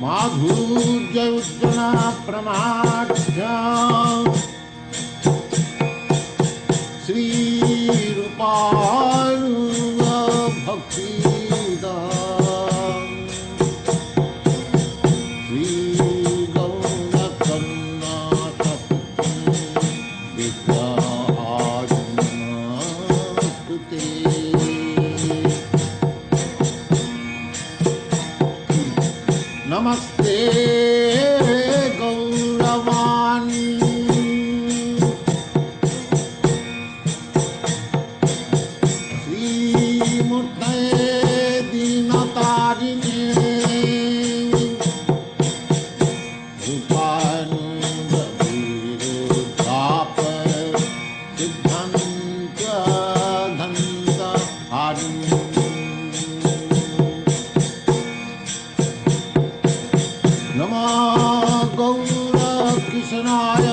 माधुर्य उज्जना प्रमाद्या श्री रूपानुग भक्तिदा श्री गौर कर्नाटक विद्यास्तुते नमस्ते गौरवाणी श्रीमूर्तये दीनतारिणे रूपानुगविरुद्धाप सिद्धान्त धन्त हारिणे नमो गौरकृष्णाय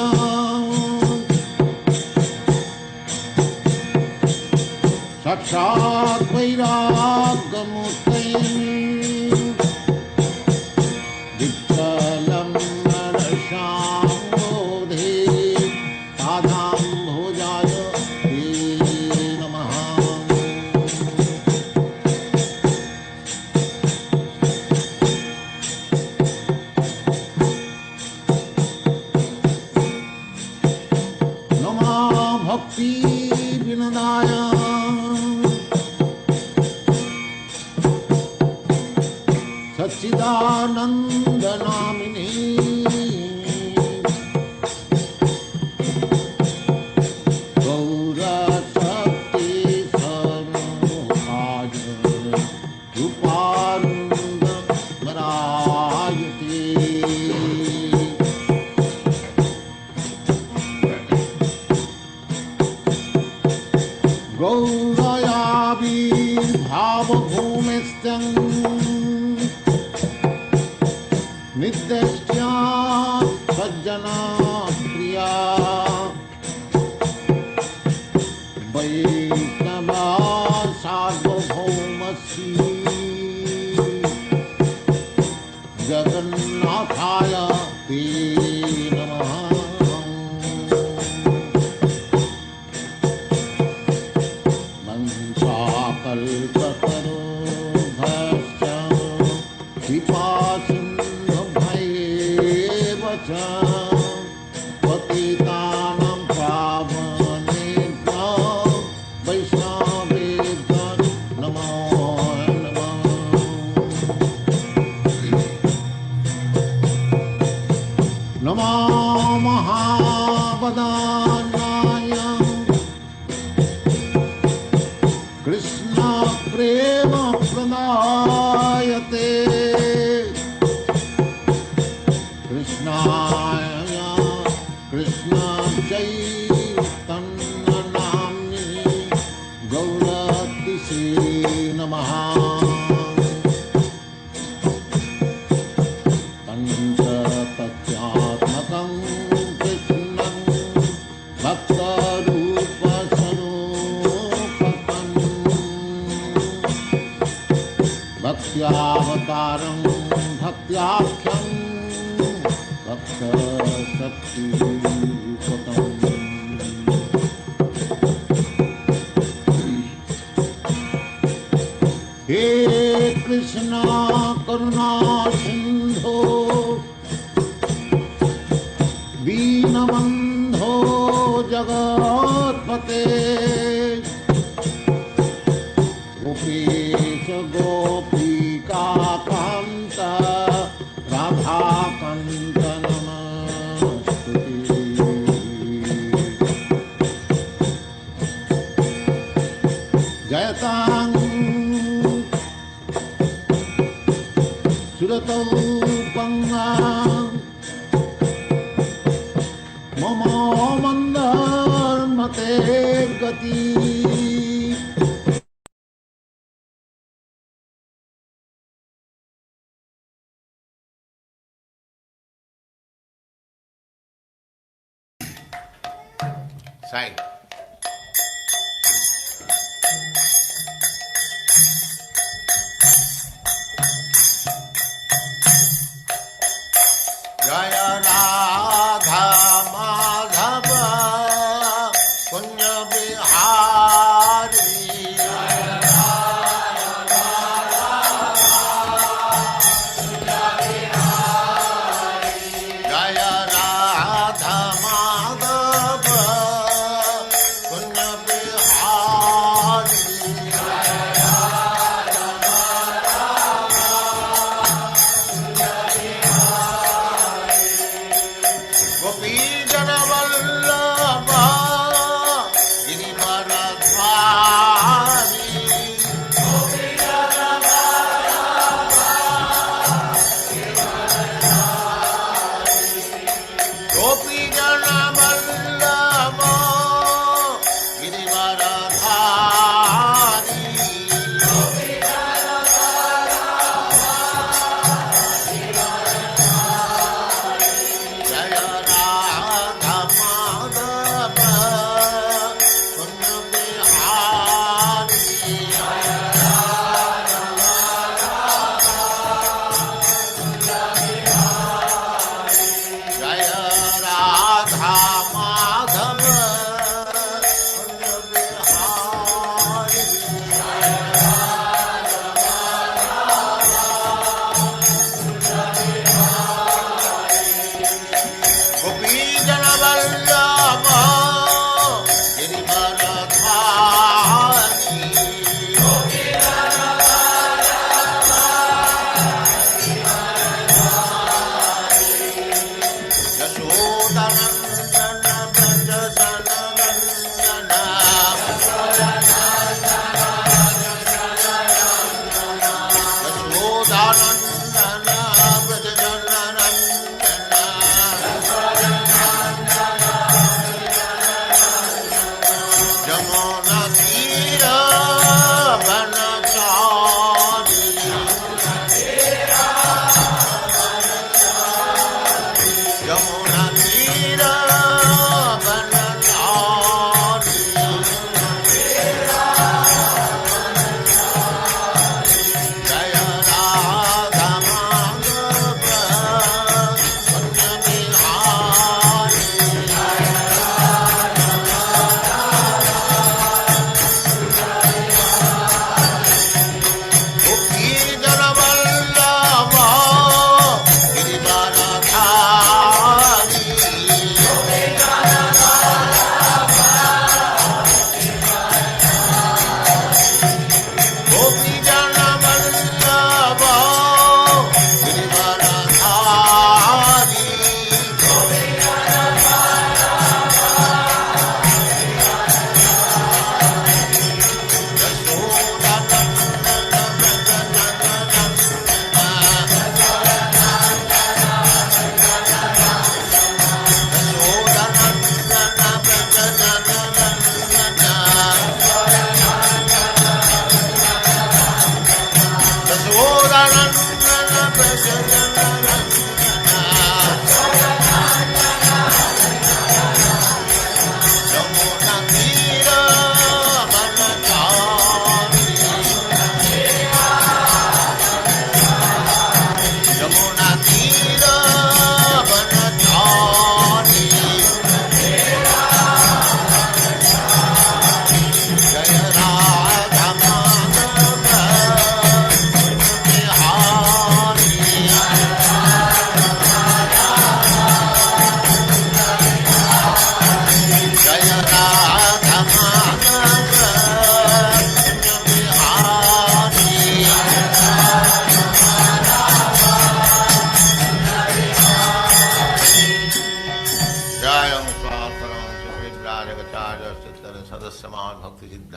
साक्षात् वैराग्यमूर्तये विठ्ठलं नरसाम्बोधे पादाम्भोजाय ते नमः भक्ति विनदाय सच्चिदानंद नामिने गौरशक्ति समूहाय रूपानुग मरायते गौरयाविर्भावभूमिस्थं नित्यस्या सज्जना प्रिया वैष्णवा सार्वभौमसी जगन्नाथाय ते नमः कल्पतरुभ्यश्च कृपासिन्धुभ्येव च पतितानां पावनेभ्यो वैष्णवेभ्यो नमो नमः नमो महावदानाय कृष्ण प्रेम प्रदायते कृष्णाय कृष्ण चैतन्य नाम्नि गौरतिसे नमः पंचतत्त्वात्मकं कृष्णं भक्तरूपस्वरूपकं भक्त्यावतारं भक्त्याख्यं भक्तशक्तिरूपकम् हे कृष्ण करुणा सिंधो दीनबंधो जगत्पते गोपीश गोपिका कांत राधाकांत नमस्तुते जयतां सुरतौ पंगा मम मंदमते गति Sai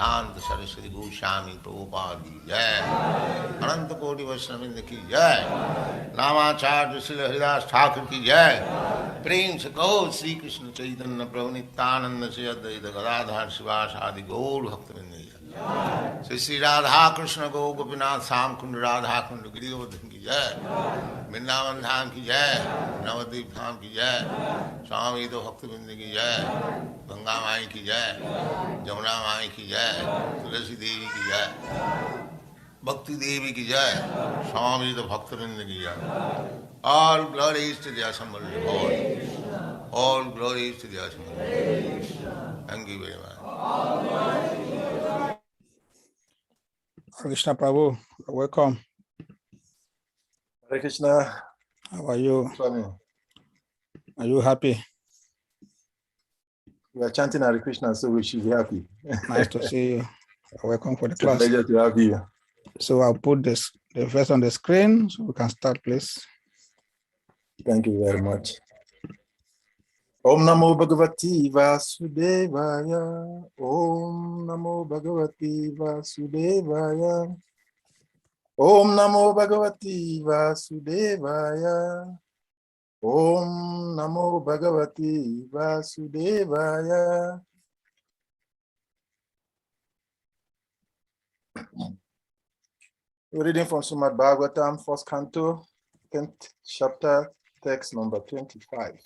Siddhanta Saraswati Goswami Prabhupada ki jai. Ananta Koti Vaishnavindra ki jai. Namacharya Srila Haridas Thakur ki jai. Prem se kaho Sri Krishna Chaitanya Prabhu Nityananda Sri Advaita Gadadhar Sivas Adi Gaur Bhaktivinoda ki jai. Sri Sri Radha Krishna Go Gopinath Sam Kund Radha Kund Giridhar ki jai. Vrindavan Dham ki jai. Navadvip Dham ki jai. Swami Ito Bhaktivinoda ki jai. Ganga Mai ki jai. Jamuna Mai ki jai. Tulasi Devi ki jai. Bhakti Devi ki jai. Swami Ito Bhaktivinoda ki jai. All glories to the assembled Lord. All glories to the assembled Lord. Thank you very much. Krishna Prabhu, welcome. Hare Krishna. How are you? Swami. Are you happy? We are chanting Hare Krishna, so we should be happy. Nice to see you. Welcome for the It's a class. pleasure to have you. So I'll put the verse on the screen so we can start, please. Thank you very much. Om Namo Bhagavati Vasudevaya. Om Namo Bhagavati Vasudevaya. Om Namo Bhagavati Vasudevaya. Om Namo Bhagavati Vasudevaya. We're reading from Srimad Bhagavatam, first canto, 10th chapter, text number 25.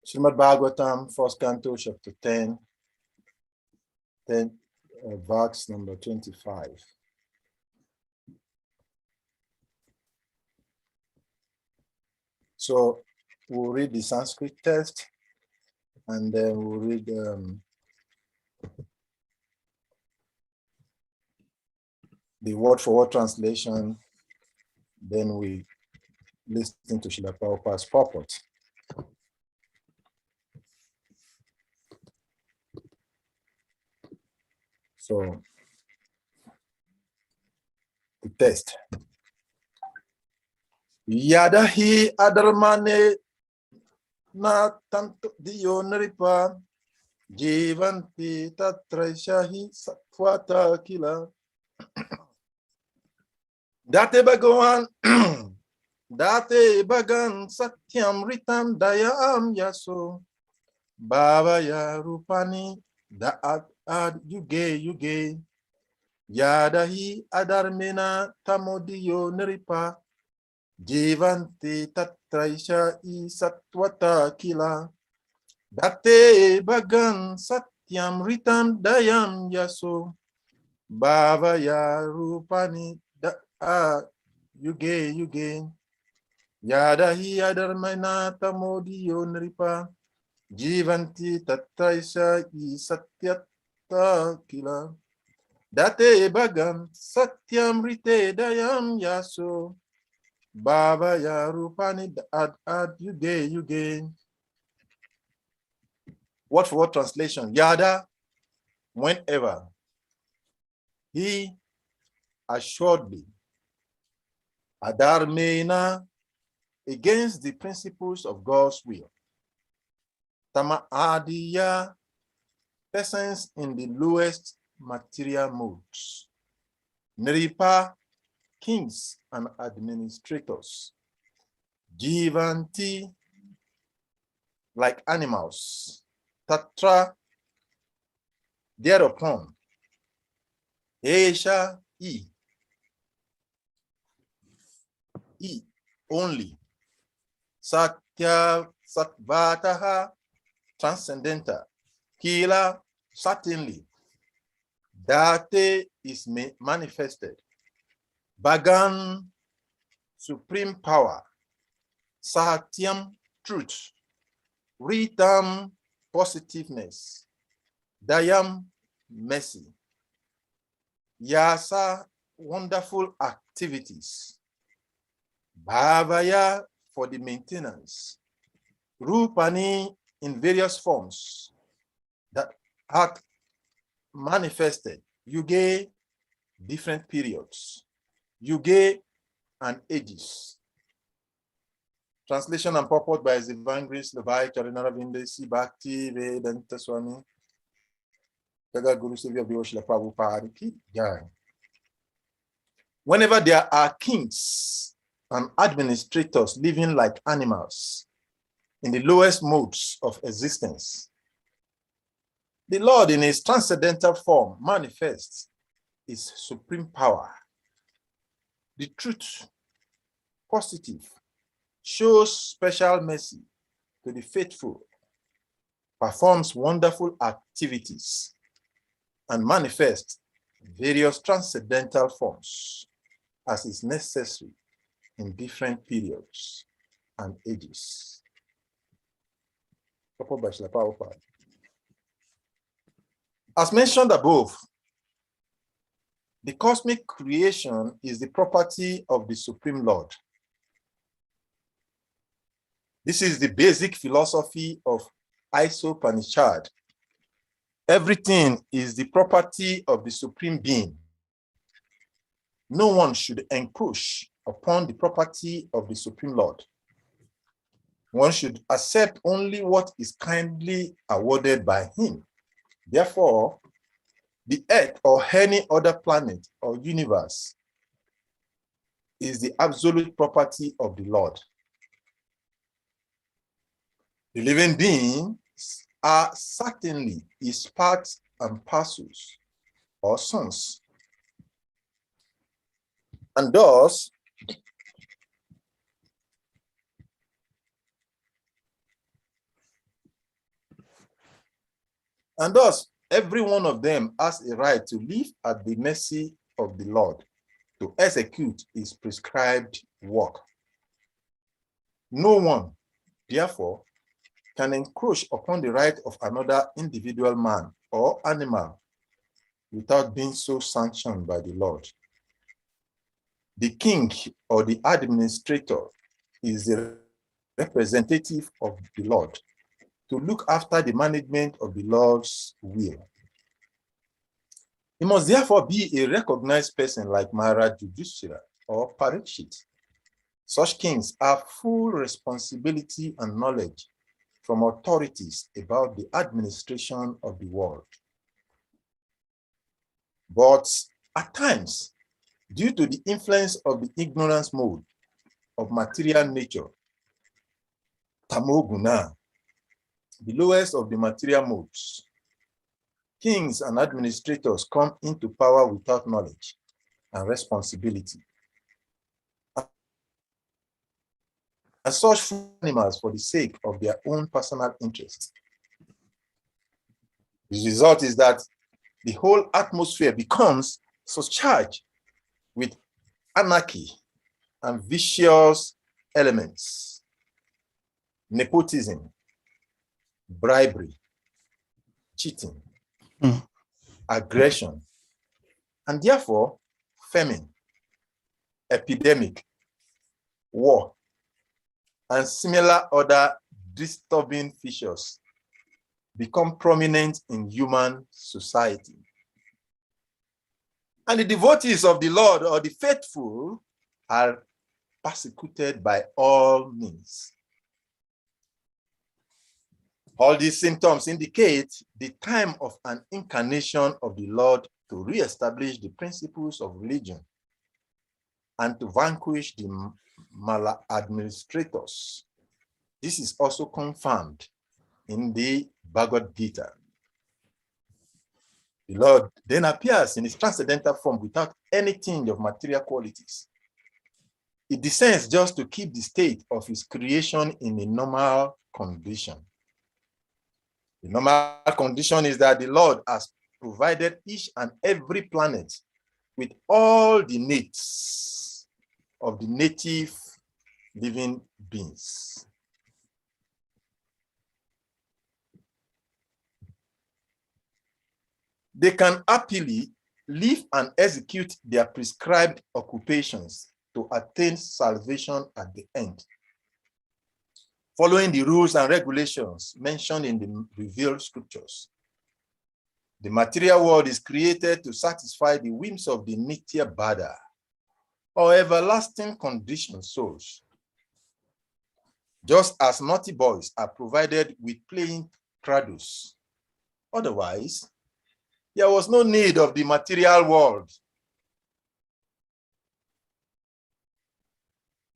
Srimad Bhagavatam, first canto, chapter 10, verse number 25. So we'll read the Sanskrit text, and then we'll read the word-for-word translation. Then we listen to Srila Prabhupada's purport. So, the text. Yadahi adarmane na tanto diyo naripa jivanti tatraishahi satvata kila. Date bhagavan date bhagan satyam ritam dayam yaso bhavaya rupani da'at ad yuge yuge yadahi adarmena tamodiyo niripa jivanti tatraisha I satwata kila. Date bhagan satyam ritam dayam yaso bhavaya rupani da'at yuge yuge yadahi adarmena tamodiyo niripa jivanti tatraisha I satyata kila. Date bhagam satyam rite dayam yaso bhavaya rupani ad yuge yuge. Word for word translation. Yada, whenever. He, assuredly. Adarmena, against the principles of God's will. Tama adiya, persons in the lowest material modes. Nripa, kings and administrators. Jivanti, like animals. Tatra, thereupon. Esha, I, only. Satya, satvataha, transcendental. Kila, certainly. Date is manifested. Bhagan, supreme power. Satyam, truth. Ritam, positiveness. Dayam, mercy. Yasa, wonderful activities. Bhavaya, for the maintenance. Rupani, in various forms that are manifested. Yuge, different periods. Yuge and ages. Translation and purport by his evangelist Levi Charinara Vindesi Bhakti Vedanta Swami Jagat Guru Sevya Vyoshila Prabhupada Ki Jai. Whenever there are kings and administrators living like animals in the lowest modes of existence, the Lord in his transcendental form manifests his supreme power. The truth, positive, shows special mercy to the faithful, performs wonderful activities, and manifests various transcendental forms as is necessary in different periods and ages. As mentioned above, the cosmic creation is the property of the Supreme Lord. This is the basic philosophy of Isopanishad. Everything is the property of the Supreme Being. No one should encroach upon the property of the Supreme Lord. One should accept only what is kindly awarded by him. Therefore, the earth or any other planet or universe is the absolute property of the Lord. The living beings are certainly his parts and parcels or sons. And thus, every one of them has a right to live at the mercy of the Lord, to execute his prescribed work. No one, therefore, can encroach upon the right of another individual man or animal without being so sanctioned by the Lord. The king or the administrator is the representative of the Lord to look after the management of the Lord's will. He must therefore be a recognized person like Maharaj Yudhishthira or Parikshit. Such kings have full responsibility and knowledge from authorities about the administration of the world. But at times, due to the influence of the ignorance mode of material nature, tamoguna, the lowest of the material modes, kings and administrators come into power without knowledge and responsibility. And such animals for the sake of their own personal interest. The result is that the whole atmosphere becomes surcharged with anarchy and vicious elements, nepotism, bribery, cheating, aggression, and therefore famine, epidemic, war, and similar other disturbing features become prominent in human society. And the devotees of the Lord or the faithful are persecuted by all means. All these symptoms indicate the time of an incarnation of the Lord to re-establish the principles of religion and to vanquish the maladministrators. This is also confirmed in the Bhagavad Gita. The Lord then appears in his transcendental form without any tinge of material qualities. He descends just to keep the state of his creation in a normal condition. The normal condition is that the Lord has provided each and every planet with all the needs of the native living beings. They can happily live and execute their prescribed occupations to attain salvation at the end, following the rules and regulations mentioned in the revealed scriptures. The material world is created to satisfy the whims of the Nitya Bada, or everlasting conditioned souls. just as naughty boys are provided with playing cradles. Otherwise, there was no need of the material world.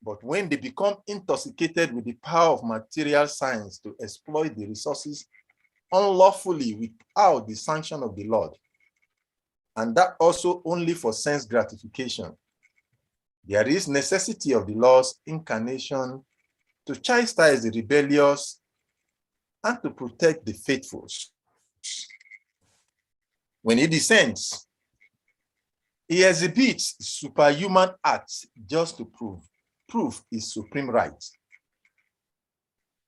But when they become intoxicated with the power of material science to exploit the resources unlawfully without the sanction of the Lord, and that also only for sense gratification, there is necessity of the Lord's incarnation to chastise the rebellious and to protect the faithful. When he descends, he exhibits superhuman acts just to prove his supreme right.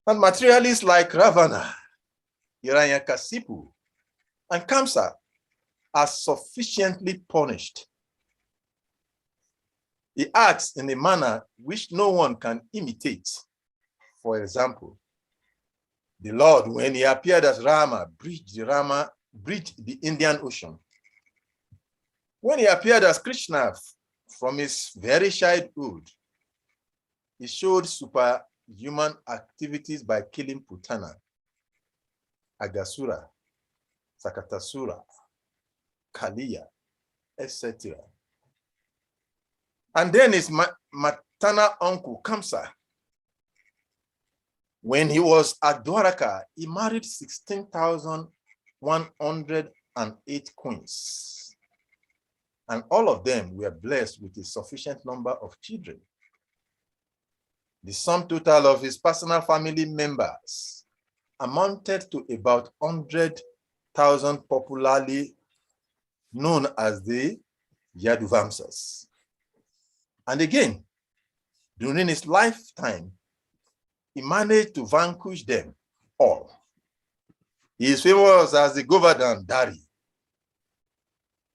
And materialists like Ravana, Hiranyakasipu, and Kamsa are sufficiently punished. He acts in a manner which no one can imitate. For example, the Lord, when he appeared as Rama, bridged the Indian Ocean. When he appeared as Krishna from his very childhood, he showed superhuman activities by killing Putana, Agasura, Sakatasura, Kaliya, etc. And then his maternal uncle, Kamsa, when he was at Dwaraka, he married 16,108 queens. And all of them were blessed with a sufficient number of children. The sum total of his personal family members amounted to about 100,000, popularly known as the Yaduvamsas. And again, during his lifetime, he managed to vanquish them all. He is famous as the Govardhan Dari,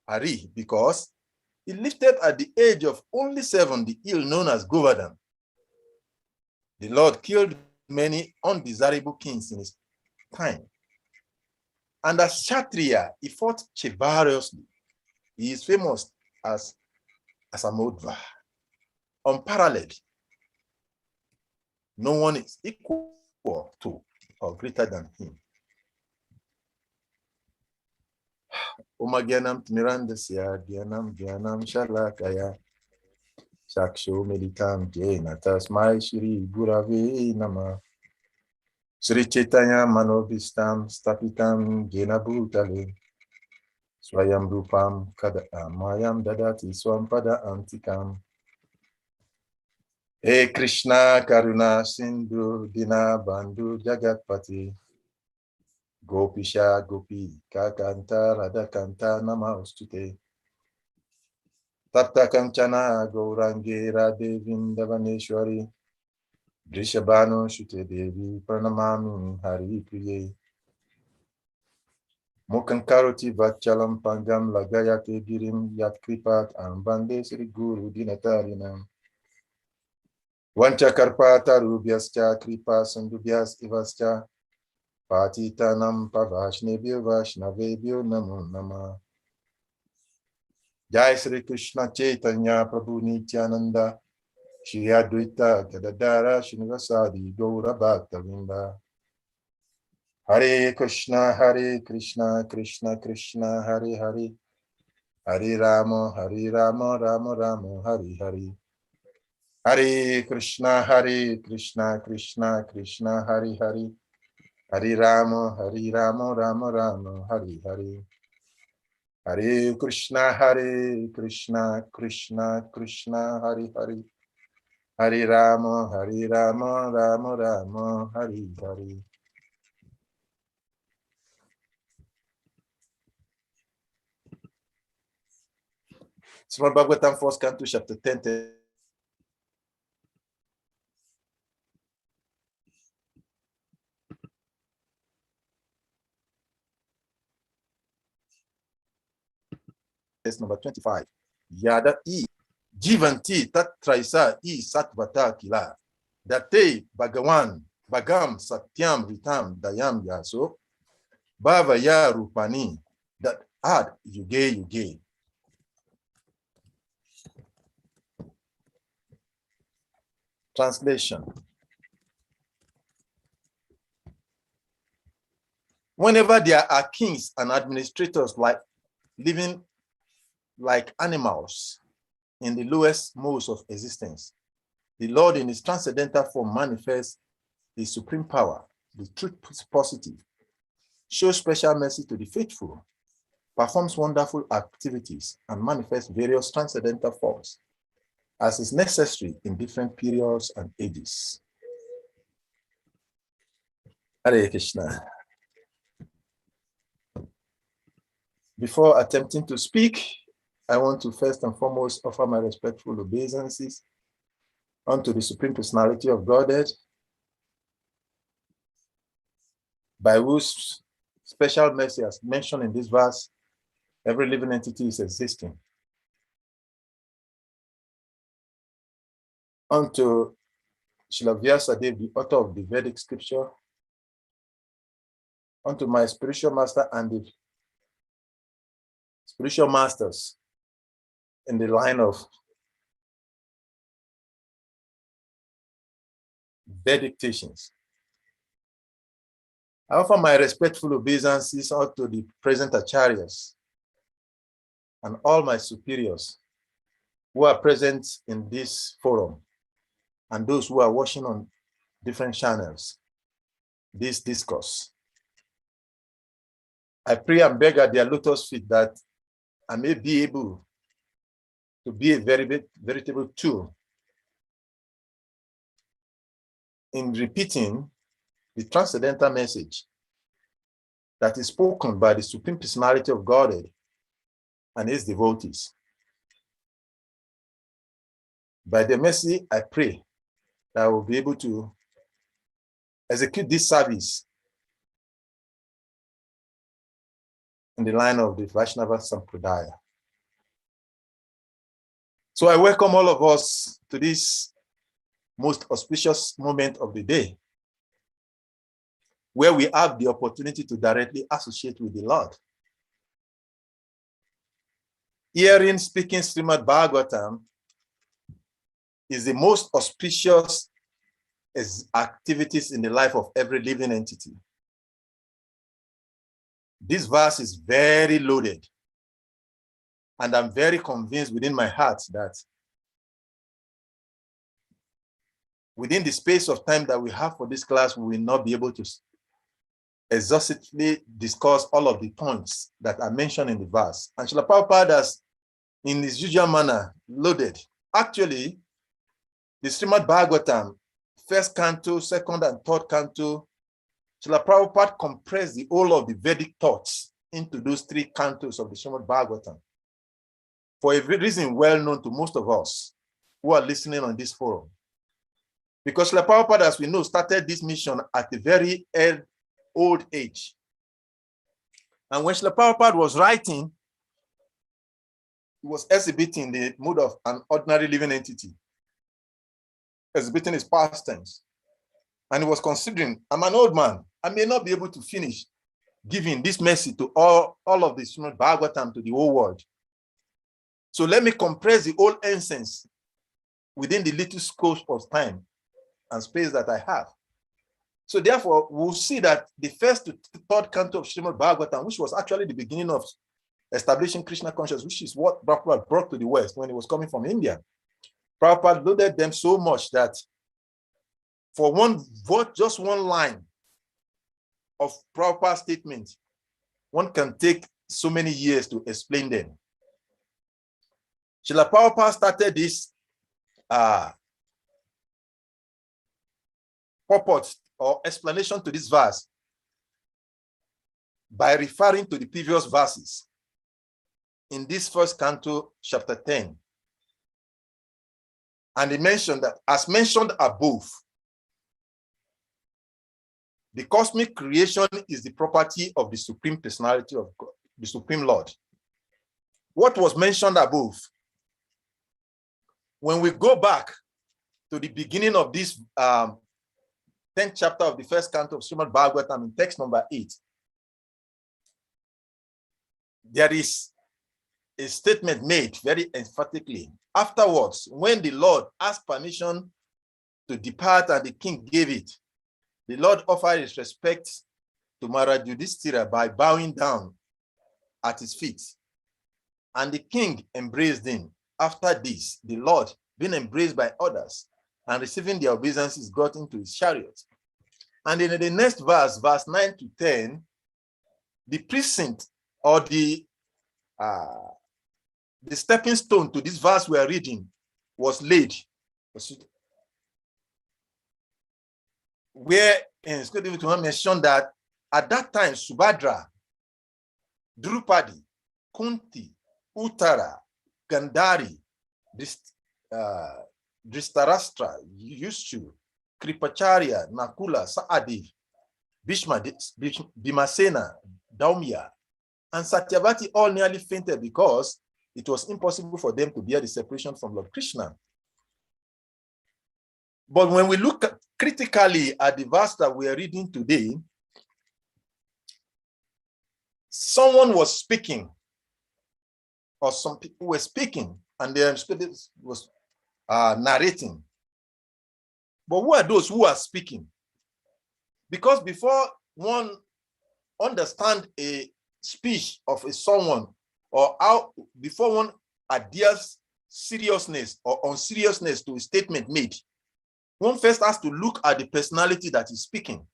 Hari, because he lifted at the age of only 7 the hill known as Govardhan. The Lord killed many undesirable kings in his time. And as Kshatriya, he fought chivalrously. He is famous as Asamodva, unparalleled. No one is equal to or greater than him. Omagyanam Tmirandasya Gyanam Shalakaya Shaksho Meditam Jena Tasmai Shri Gurave Nama Sri Chaitanya Manovistam Stapitam Jena Bhutale Swayam Rupam Kada Mayam Dadati Swampada Antikam. Hey Krishna Karuna Sindhu Dina Bandhu Jagatpati Gopisha Gopi Kakanta Radhakanta Namaustute Tapta Kanchana Gaurangi Radhe Vindavaneshwari Drishabhanu Shute Devi Pranamami Hari Priye Mukankaroti Vachalam Pangam Lagayate Girim Yatkripat Ambande Sri Guru Dinatarinam Vanchakarpata Rubhyascha Kripa Sandubhyas Ivascha Patitanam Pavashnebhyo Vaishnavebhyo Namo Namah. Jai Sri Krishna Chaitanya Prabhu Nityananda Shri Advaita Gadadara Srinivasadi Gaura Bhaktavinda. Hare Krishna Krishna Krishna Hare Hare Hare Rama Rama Rama Hare Hare. Hare Krishna Krishna Krishna Hare Hare Hare Rama Rama Rama Hare Hare. Hare Krishna Krishna Krishna Hare Hare Hare Rama Rama Rama Hare Hare. Srimad Bhagavatam, 1st Canto, chapter 10. Verse number 25. Yada I Jivanti Tatraisa I Satvata Kila Date Bhagawan Bhagam Satyam Ritam Dayam Yaso Bhavaya Rupani that Ad Yuge. Translation. Whenever there are kings and administrators like living like animals in the lowest modes of existence, the Lord in his transcendental form manifests his supreme power. The truth is positive, shows special mercy to the faithful, performs wonderful activities, and manifests various transcendental forms as is necessary in different periods and ages. Hare Krishna. Before attempting to speak, I want to first and foremost offer my respectful obeisances unto the Supreme Personality of Godhead, by whose special mercy, as mentioned in this verse, every living entity is existing. Unto Srila Vyasadeva, the author of the Vedic scripture, unto my spiritual master and the spiritual masters in the line of Vedic teachings. I offer my respectful obeisances unto the present acharyas and all my superiors who are present in this forum and those who are watching on different channels this discourse. I pray and beg at their lotus feet that I may be able to be a veritable tool in repeating the transcendental message that is spoken by the Supreme Personality of Godhead and his devotees. By the mercy, I pray that I will be able to execute this service in the line of the Vaishnava Sampradaya. So I welcome all of us to this most auspicious moment of the day, where we have the opportunity to directly associate with the Lord. Hearing, speaking Srimad Bhagavatam is the most auspicious activities in the life of every living entity. This verse is very loaded, and I'm very convinced within my heart that within the space of time that we have for this class, we will not be able to exhaustively discuss all of the points that are mentioned in the verse. And Srila Prabhupada has, in his usual manner, loaded. Actually, the Srimad Bhagavatam, first canto, second and third canto, Srila Prabhupada compressed the whole of the Vedic thoughts into those three cantos of the Srimad Bhagavatam, for a reason well known to most of us who are listening on this forum. Because Srila Prabhupada, as we know, started this mission at a very old age. And when Srila Prabhupada was writing, he was exhibiting the mood of an ordinary living entity, exhibiting his past tense. And he was considering, I'm an old man, I may not be able to finish giving this message to all of the Srimad Bhagavatam to the whole world. So let me compress the whole essence within the little scope of time and space that I have. So therefore, we'll see that the first to third canto of Srimad Bhagavatam, which was actually the beginning of establishing Krishna consciousness, which is what Prabhupada brought to the West when he was coming from India. Prabhupada loaded them so much that for just one line of Prabhupada's statement, one can take so many years to explain them. Srila Prabhupada started this purport or explanation to this verse by referring to the previous verses in this first canto, chapter 10. And he mentioned that, as mentioned above, the cosmic creation is the property of the Supreme Personality of God, the Supreme Lord. What was mentioned above, when we go back to the beginning of this 10th chapter of the first canto of Srimad Bhagavatam in text number 8, there is a statement made very emphatically. Afterwards, when the Lord asked permission to depart and the king gave it, the Lord offered his respects to Maharaj Yudhishthira by bowing down at his feet. And the king embraced him. After this, the Lord, being embraced by others and receiving their obeisances, got into his chariot. And in the next verse, verse 9 to 10, the precinct or the stepping stone to this verse we are reading was laid. Where it's good to mention that at that time, Subhadra, Drupadi, Kunti, Uttara, Gandhari, Dhritarashtra, Yushu, Kripacharya, Nakula, Sa'adev, Bhishma, Bhimasena, Daumya, and Satyavati all nearly fainted because it was impossible for them to bear the separation from Lord Krishna. But when we look critically at the verse that we are reading today, someone was speaking, or some people were speaking, and their spirit was narrating. But who are those who are speaking? Because before one understands a speech of someone, or how before one adheres seriousness or unseriousness to a statement made, one first has to look at the personality that is speaking.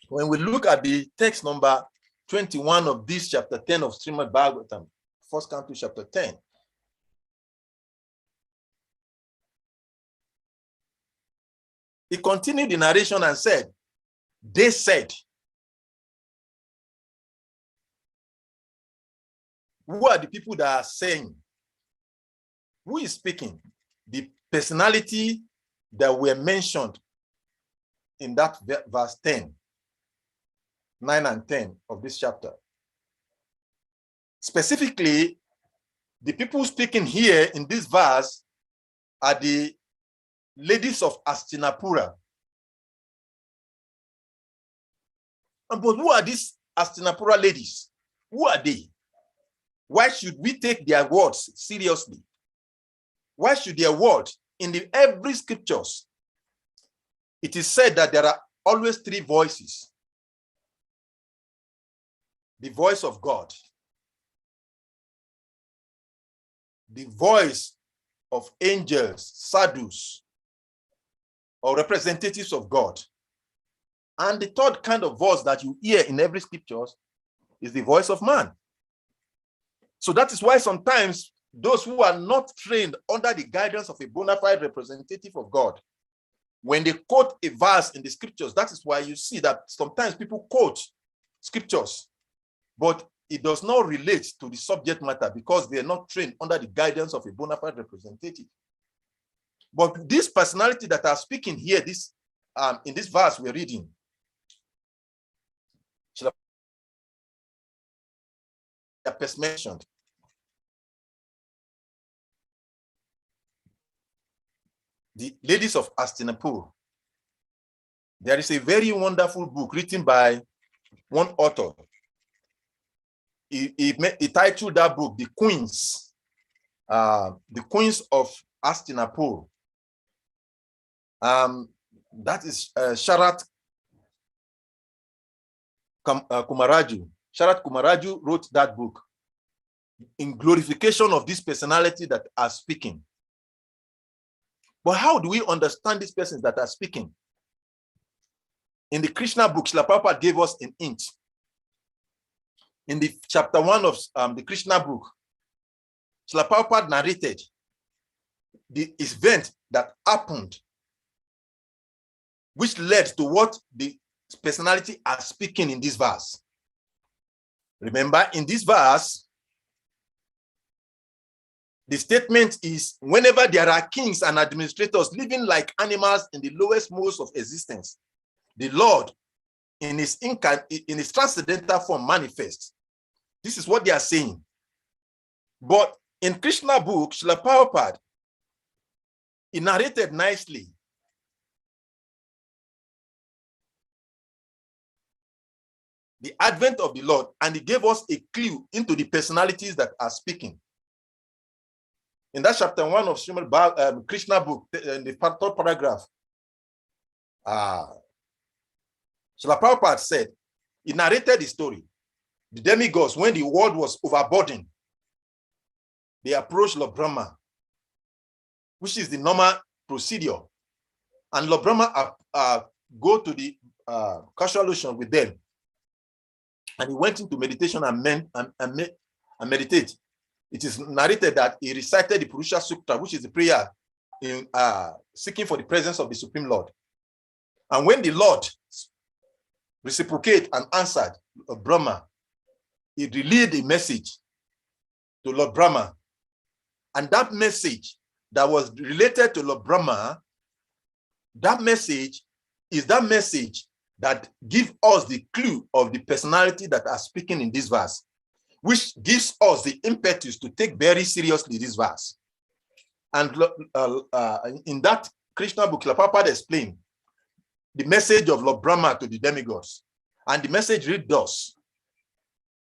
When we look at the text number 21 of this chapter 10 of Srimad Bhagavatam, First Canto chapter 10, he continued the narration and said, they said. Who are the people that are saying? Who is speaking? The personality that were mentioned in that verse 10, 9 and 10 of this chapter. Specifically, the people speaking here in this verse are the ladies of Hastinapura. But who are these Hastinapura ladies? Who are they? Why should we take their words seriously? Why should their word in every scriptures? It is said that there are always three voices. The voice of God, the voice of angels, sadhus, or representatives of God. And the third kind of voice that you hear in every scriptures is the voice of man. So that is why sometimes those who are not trained under the guidance of a bona fide representative of God, when they quote a verse in the scriptures, that is why you see that sometimes people quote scriptures, but it does not relate to the subject matter because they are not trained under the guidance of a bona fide representative. But this personality that are speaking here, this in this verse we're reading, mentioned. The ladies of Hastinapur. There is a very wonderful book written by one author. He titled that book, The Queens of Hastinapur. That is Sharat Kumaraju. Sharat Kumaraju wrote that book in glorification of this personality that are speaking. But how do we understand these persons that are speaking? In the Krishna book, Srila Prabhupada gave us an hint. In the chapter 1 of the Krishna book, Srila Prabhupada narrated the event that happened, which led to what the personality are speaking in this verse. Remember, in this verse, the statement is, whenever there are kings and administrators living like animals in the lowest modes of existence, the Lord, in his transcendental form, manifests. This is what they are saying. But in Krishna book, Srila Prabhupada, he narrated nicely the advent of the Lord, and he gave us a clue into the personalities that are speaking. In that chapter 1 of Srimad Krishna book, in the third paragraph, Srila Prabhupada said, he narrated the story. The demigods, when the world was overburdened, they approached Lord Brahma, which is the normal procedure. And Lord Brahma go to the casual ocean with them. And he went into meditation and meditate. It is narrated that he recited the Purusha Sukta, which is the prayer in seeking for the presence of the Supreme Lord. And when the Lord reciprocated and answered Brahma, he relayed a message to Lord Brahma. And that message that was related to Lord Brahma, that message is that message that gives us the clue of the personality that are speaking in this verse, which gives us the impetus to take very seriously this verse. And in that Krishna book, Prabhupada explained the message of Lord Brahma to the demigods. And the message reads thus: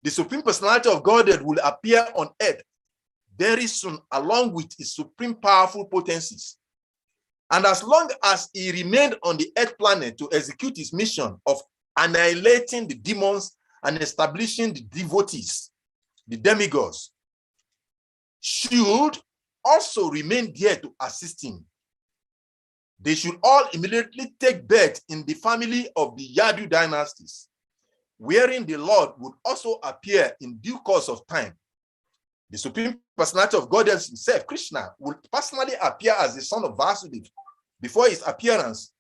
the Supreme Personality of Godhead will appear on earth very soon, along with his supreme powerful potencies. And as long as he remained on the earth planet to execute his mission of annihilating the demons and establishing the devotees, the demigods should also remain there to assist him. They should all immediately take birth in the family of the Yadu dynasties, wherein the Lord would also appear in due course of time. The Supreme Personality of Godhead himself, Krishna, will personally appear as the son of Vasudeva. Before his appearance,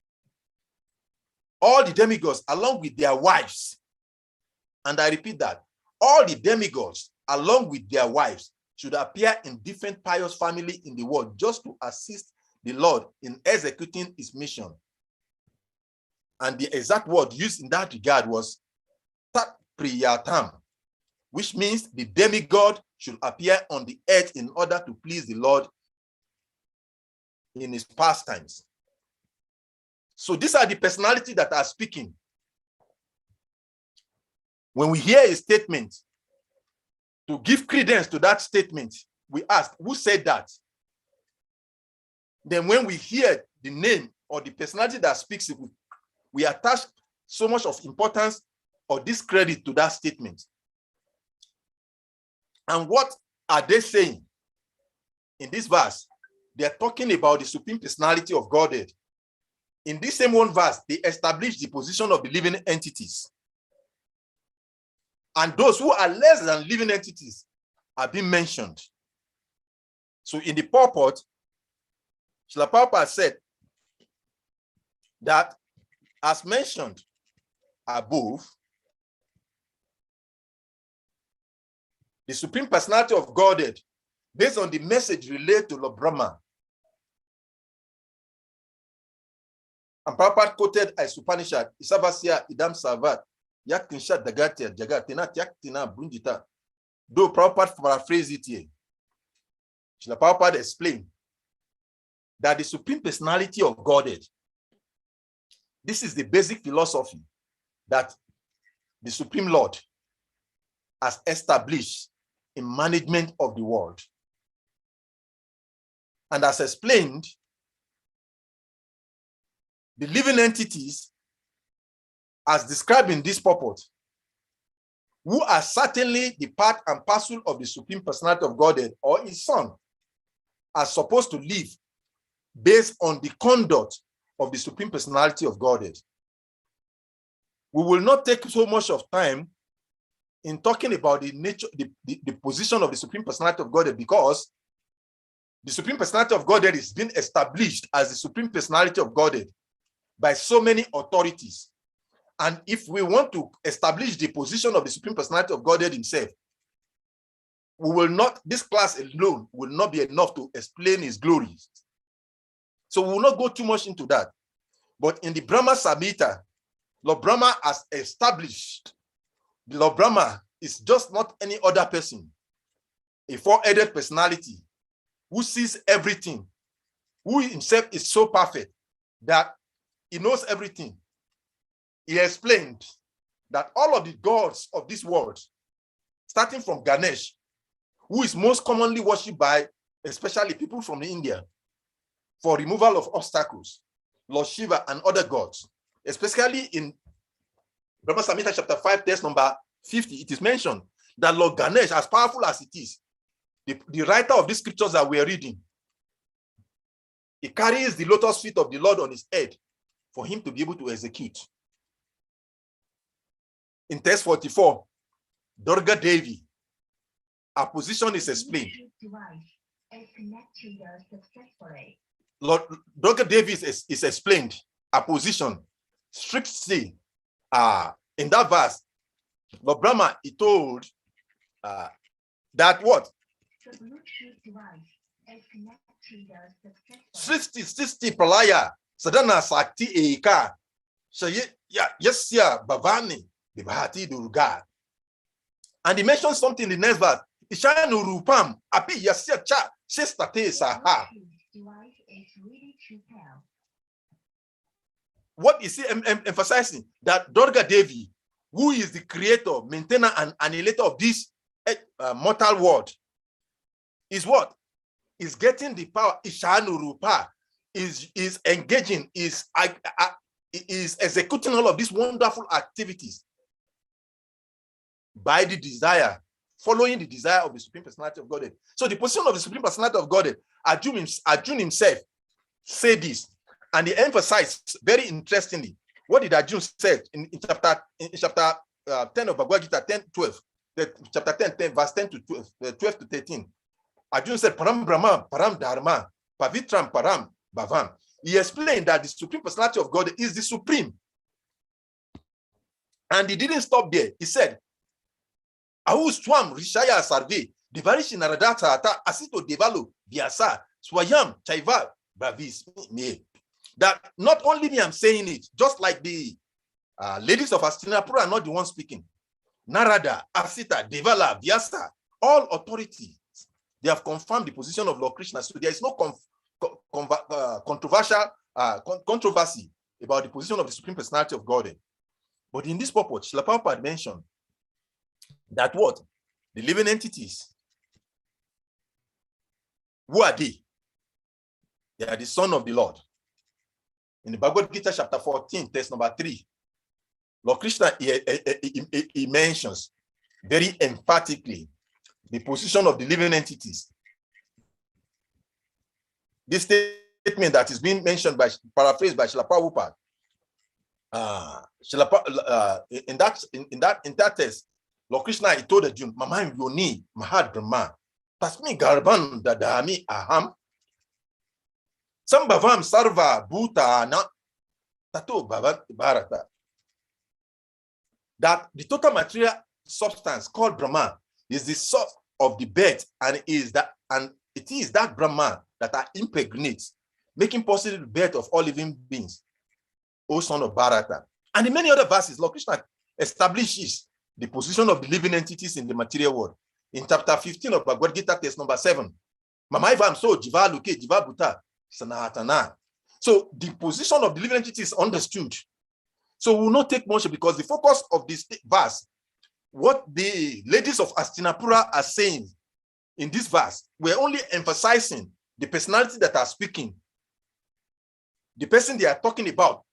all the demigods, along with their wives, and I repeat that, all the demigods, along with their wives, should appear in different pious families in the world just to assist the Lord in executing his mission. And the exact word used in that regard was Tat Priyatam, which means the demigod should appear on the earth in order to please the Lord in his pastimes. So these are the personalities that are speaking. When we hear a statement, to give credence to that statement, we ask, who said that? Then when we hear the name or the personality that speaks it, we attach so much of importance or discredit to that statement. And what are they saying in this verse? They are talking about the Supreme Personality of Godhead. In this same one verse, they establish the position of the living entities. And those who are less than living entities are being mentioned. So in the purport, Srila Prabhupada said that, as mentioned above, the Supreme Personality of Godhead, based on the message relayed to Lord Brahma, and Prabhupada quoted as Upanishad, Isavasya idam savat, yaktinsha dagatia jagatina yaktina brundita. Though Prabhupada paraphrase it here, Srila Prabhupada explained that the Supreme Personality of Godhead, this is the basic philosophy that the Supreme Lord has established in management of the world. And as explained, the living entities, as described in this purport, who are certainly the part and parcel of the Supreme Personality of Godhead or his Son, are supposed to live based on the conduct of the Supreme Personality of Godhead. We will not take so much of time in talking about the nature, the position of the Supreme Personality of Godhead, because the Supreme Personality of Godhead is being established as the Supreme Personality of Godhead by so many authorities. And if we want to establish the position of the Supreme Personality of Godhead himself, we will not, this class alone will not be enough to explain his glories. So we will not go too much into that. But in the Brahma Samhita, Lord Brahma has established, Lord Brahma is just not any other person, a four-headed personality who sees everything, who himself is so perfect that he knows everything. He explained that all of the gods of this world, starting from Ganesh, who is most commonly worshipped by especially people from India for removal of obstacles, Lord Shiva and other gods, especially in Brahma Samhita chapter 5, text number 50, it is mentioned that Lord Ganesh, as powerful as it is, the writer of these scriptures that we are reading, he carries the lotus feet of the Lord on his head for him to be able to execute. In text 44, Durga Devi, her position is explained. Lord Durga Devi is explained, her position strictly in that verse. Lord Brahma, he told that what? 60 pralaya sadana sakti eka yasya bhavani vibhati durga. And he mentions something in the next verse. Ishanu rupam api yasya cha shestate saha. What is he emphasizing? That Durga Devi, who is the creator, maintainer, and annihilator of this mortal world, is what? Is getting the power. Ishanu rupa is engaging, is executing all of these wonderful activities by the desire, following the desire of the Supreme Personality of Godhead. So the position of the Supreme Personality of Godhead, Arjuna himself said this, and he emphasized very interestingly. What did Arjuna say in chapter 10 of Bhagavad Gita 10:12, chapter 10, verse 10 to 12 to 13? Arjuna said, Param Brahma, Param Dharma, Pavitram Param Bhavam. He explained that the Supreme Personality of God is the supreme. And he didn't stop there. He said, Ahu Swam Rishaya Sarve, Divarishi Naradata Ata Asito Devalo Vyasa Swayam Chaiva Bravis me. That not only me, I'm saying it, just like the ladies of Hastinapura are not the ones speaking. Narada, Asita, Devala, Vyasa, all authority. They have confirmed the position of Lord Krishna. So there is no controversy about the position of the Supreme Personality of Godhead. But in this purport, Srila Prabhupada mentioned that what? The living entities, who are they? They are the son of the Lord. In the Bhagavad Gita chapter 14, text number 3, Lord Krishna, he mentions very emphatically the position of the living entities. This statement that is being mentioned by, paraphrased by Srila Prabhupada, in that text, Lord Krishna, he told Arjuna, Mama Yoni Mahad Brahma, Tasmi Garban Dadami Aham, Sambhavam Sarva Bhutana Tato Bharata. That the total material substance called Brahma is the source of the birth, and it is that Brahma that impregnates, making possible the birth of all living beings, O son of Bharata. And in many other verses, Lord Krishna establishes the position of the living entities in the material world. In chapter 15 of Bhagavad Gita, text number 7, Mama Ivam so Jiva Luke, Jiva Bhuta, Sanatana. So the position of the living entities is understood. So we will not take much because the focus of this verse, what the ladies of Hastinapura are saying in this verse, we're only emphasizing the personality that are speaking, the person they are talking about,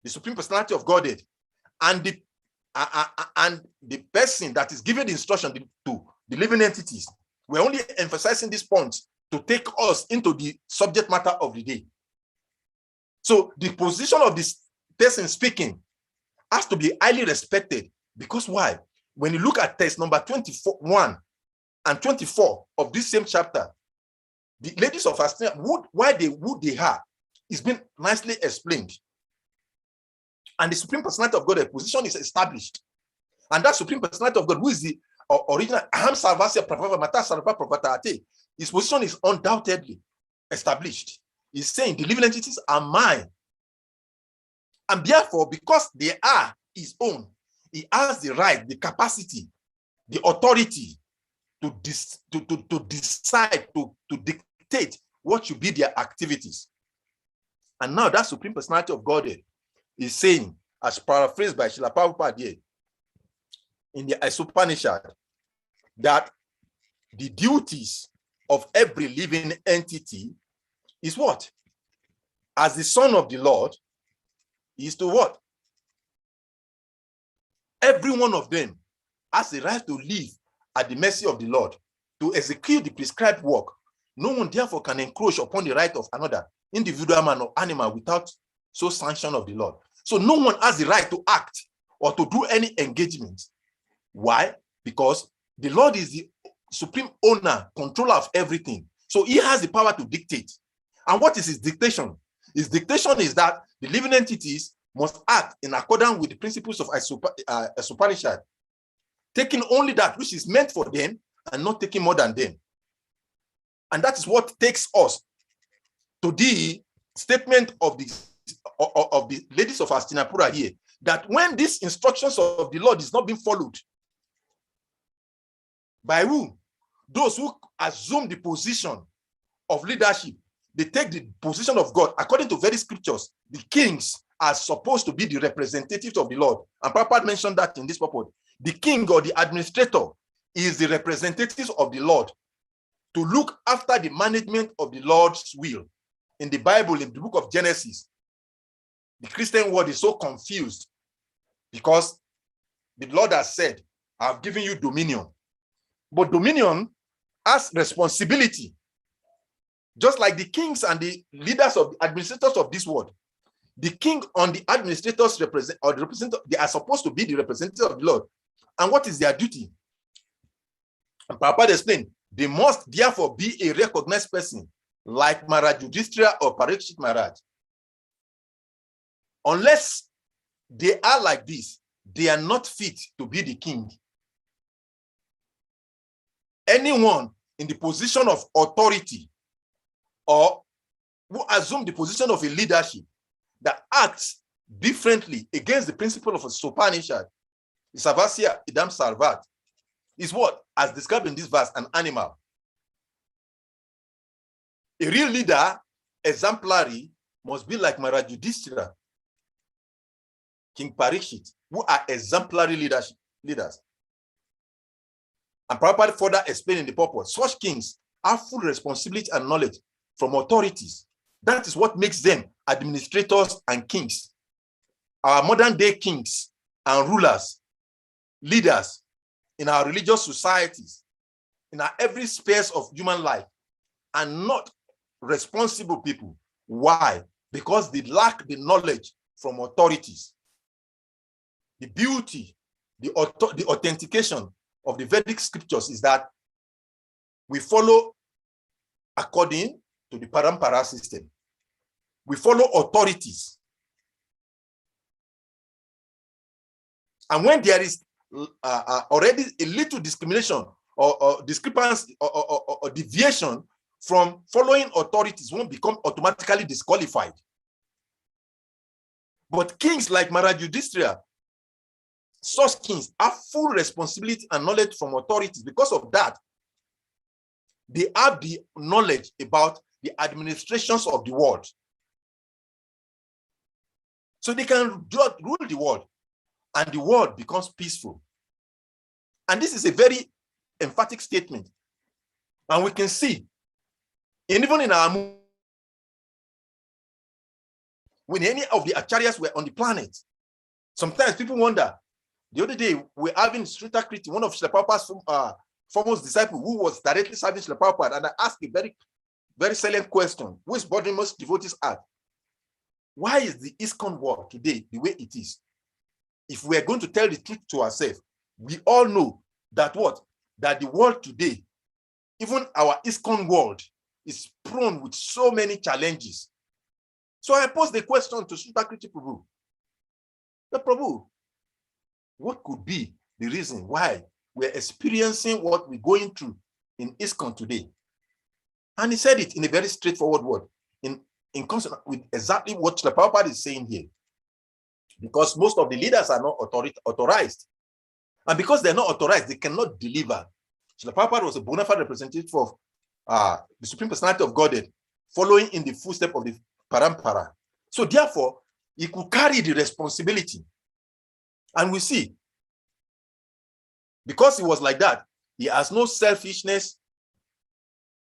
the Supreme Personality of Godhead, and the person that is giving the instruction to the living entities. We're only emphasizing this point to take us into the subject matter of the day. So the position of this person speaking has to be highly respected, because why? When you look at text number 21 and 24 of this same chapter, the ladies of Astina, why they are, is been nicely explained. And the Supreme Personality of God, the position is established. And that Supreme Personality of God, who is the original Aham Sarvasya Pravava Mata Sarva Pravatate, his position is undoubtedly established. He's saying the living entities are mine. And therefore, because they are his own, he has the right, the capacity, the authority to decide, to dictate what should be their activities. And now that Supreme Personality of God is saying, as paraphrased by Srila Prabhupada in the Upanishad, that the duties of every living entity is what? As the son of the Lord, is to what? Every one of them has a right to live at the mercy of the Lord, to execute the prescribed work. No one therefore can encroach upon the right of another individual man or animal without so sanction of the Lord. So no one has the right to act or to do any engagement. Why? Because the Lord is the supreme owner, controller of everything. So he has the power to dictate. And what is his dictation? His dictation is that the living entities must act in accordance with the principles of Upanishad, taking only that which is meant for them and not taking more than them. And that is what takes us to the statement of the ladies of Hastinapura here, that when these instructions of the Lord is not being followed, by who? Those who assume the position of leadership, they take the position of God. According to very scriptures, the kings are supposed to be the representatives of the Lord. And Prabhupada mentioned that in this purport. The king or the administrator is the representative of the Lord to look after the management of the Lord's will. In the Bible, in the book of Genesis, the Christian world is so confused because the Lord has said, I've given you dominion. But dominion has responsibility. Just like the kings and the leaders of the administrators of this world, the king and the administrators they are supposed to be the representatives of the Lord. And what is their duty? And Prabhupada explained, they must therefore be a recognized person like Maharaj Yudhishthira or Parikshit Maharaj. Unless they are like this, they are not fit to be the king. Anyone in the position of authority or who assume the position of a leadership that acts differently against the principle of a Upanishad, Savasya Idam Sarvat, is what? As described in this verse, an animal. A real leader, exemplary, must be like Maharaj Yudhishthira, King Parikshit, who are exemplary leaders. And Prabhupada further explained in the purpose, such kings have full responsibility and knowledge from authorities. That is what makes them administrators and kings. Our modern day kings and rulers, leaders in our religious societies, in our every space of human life, are not responsible people. Why? Because they lack the knowledge from authorities. The beauty, the authentication of the Vedic scriptures is that we follow according to the parampara system. We follow authorities. And when there is already a little discrimination or discrepancy or deviation from following authorities, won't become automatically disqualified. But kings like Maharaj Yudhishthira, such kings have full responsibility and knowledge from authorities. Because of that, they have the knowledge about the administrations of the world. So they can rule the world, and the world becomes peaceful. And this is a very emphatic statement. And we can see, even in our movie, when any of the acharyas were on the planet, sometimes people wonder. The other day, we're having Srita Kriti, one of Srila Prabhupada's foremost disciples, who was directly serving Srila Prabhupada, and I asked a very, very salient question, which bothering most devotees ask. Why is the ISKCON world today the way it is? If we are going to tell the truth to ourselves, we all know that what? That the world today, even our ISKCON world, is prone with so many challenges. So I posed the question to Srita Kriti Prabhu. The Prabhu, what could be the reason why we're experiencing what we're going through in ISKCON today? And he said it in a very straightforward word, in consonance with exactly what the Prabhupada is saying here. Because most of the leaders are not authorized. And because they're not authorized, they cannot deliver. So the Prabhupada was a bona fide representative of the Supreme Personality of Godhead, following in the footsteps of the Parampara. So therefore, he could carry the responsibility. And we see, because he was like that, he has no selfishness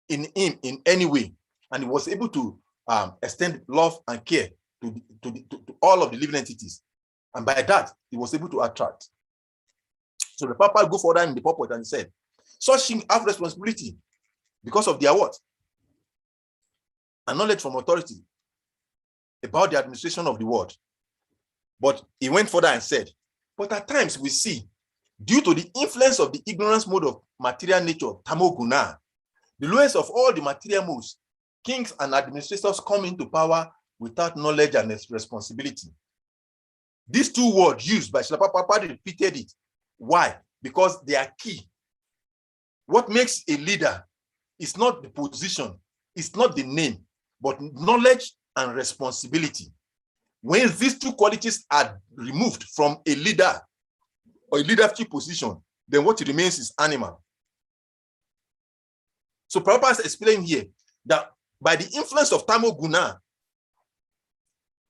in him in any way. And he was able to extend love and care to all of the living entities. And by that, he was able to attract. So the Papa go further in the purport and said, such things have responsibility because of their what? And knowledge from authority about the administration of the word. But he went further and said, but at times we see, due to the influence of the ignorance mode of material nature, tamoguna, the lowest of all the material modes, kings and administrators come into power without knowledge and responsibility. These two words used by Srila Prabhupada repeated it. Why? Because they are key. What makes a leader is not the position, it's not the name, but knowledge and responsibility. When these two qualities are removed from a leader or a leadership position, then what remains is animal. So Prabhupada is explaining here that by the influence of tamoguna,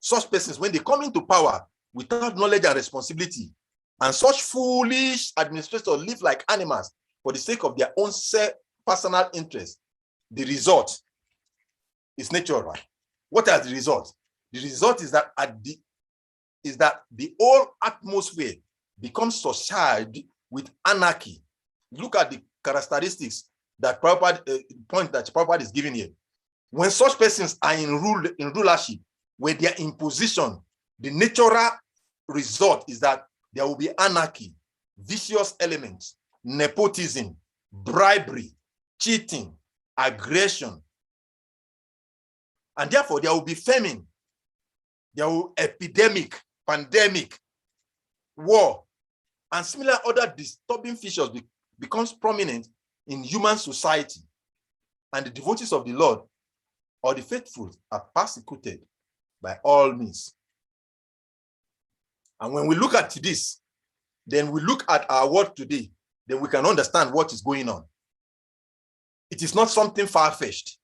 such persons, when they come into power without knowledge and responsibility, and such foolish administrators live like animals for the sake of their own personal interest, the result is natural. What is the result? The result is that the whole atmosphere becomes surcharged with anarchy. Look at the characteristics that point that Prabhupada is giving here. When such persons are in rulership, when they are in position, the natural result is that there will be anarchy, vicious elements, nepotism, bribery, cheating, aggression. And therefore, there will be famine, there will be epidemic, pandemic, war, and similar other disturbing features becomes prominent in human society. And the devotees of the Lord or the faithful are persecuted by all means. And when we look at this, then we look at our world today, then we can understand what is going on. It is not something far-fetched.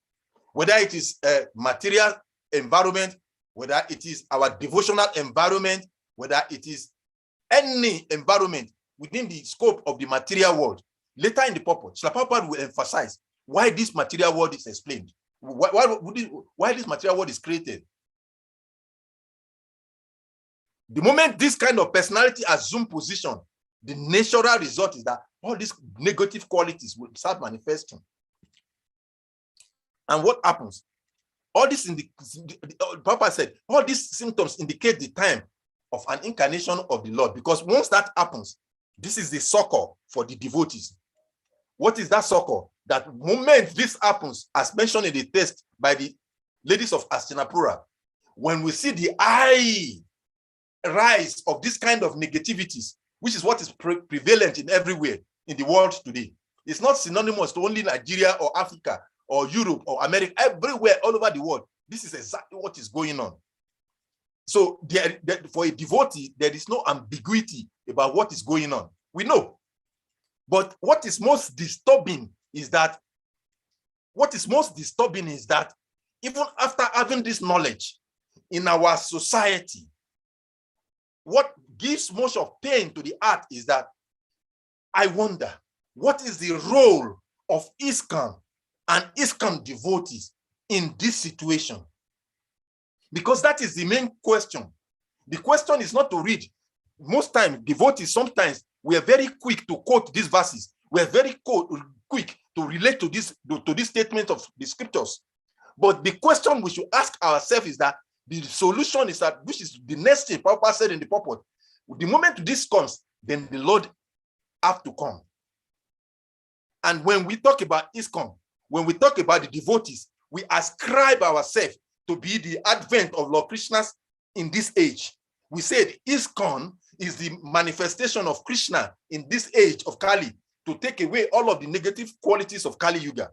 Whether it is a material environment, whether it is our devotional environment, whether it is any environment within the scope of the material world. Later in the purport, Srila Prabhupada will emphasize why this material world is explained, why this material world is created. The moment this kind of personality assumes position, the natural result is that all these negative qualities will start manifesting. And what happens? All this Papa said, all these symptoms indicate the time of an incarnation of the Lord, because once that happens, this is the succor for the devotees. What is that succor? That moment this happens, as mentioned in the text by the ladies of Astinapura, when we see the high rise of this kind of negativities, which is what is prevalent in everywhere in the world today. It's not synonymous to only Nigeria or Africa or Europe or America, everywhere, all over the world. This is exactly what is going on. So for a devotee, there is no ambiguity about what is going on. We know. But what is most disturbing is that even after having this knowledge in our society, what gives most of pain to the heart is that I wonder, what is the role of ISKCON and ISKCON devotees in this situation? Because that is the main question. The question is not to read. Most times, devotees, sometimes we are very quick to quote these verses. We are very quick to relate to this statement of the scriptures. But the question we should ask ourselves is that the solution is that, which is the next thing Prabhupada said in the purport. The moment this comes, then the Lord have to come. And when we talk about ISKCON, when we talk about the devotees, we ascribe ourselves to be the advent of Lord Krishna in this age. We said ISKCON is the manifestation of Krishna in this age of Kali to take away all of the negative qualities of Kali Yuga.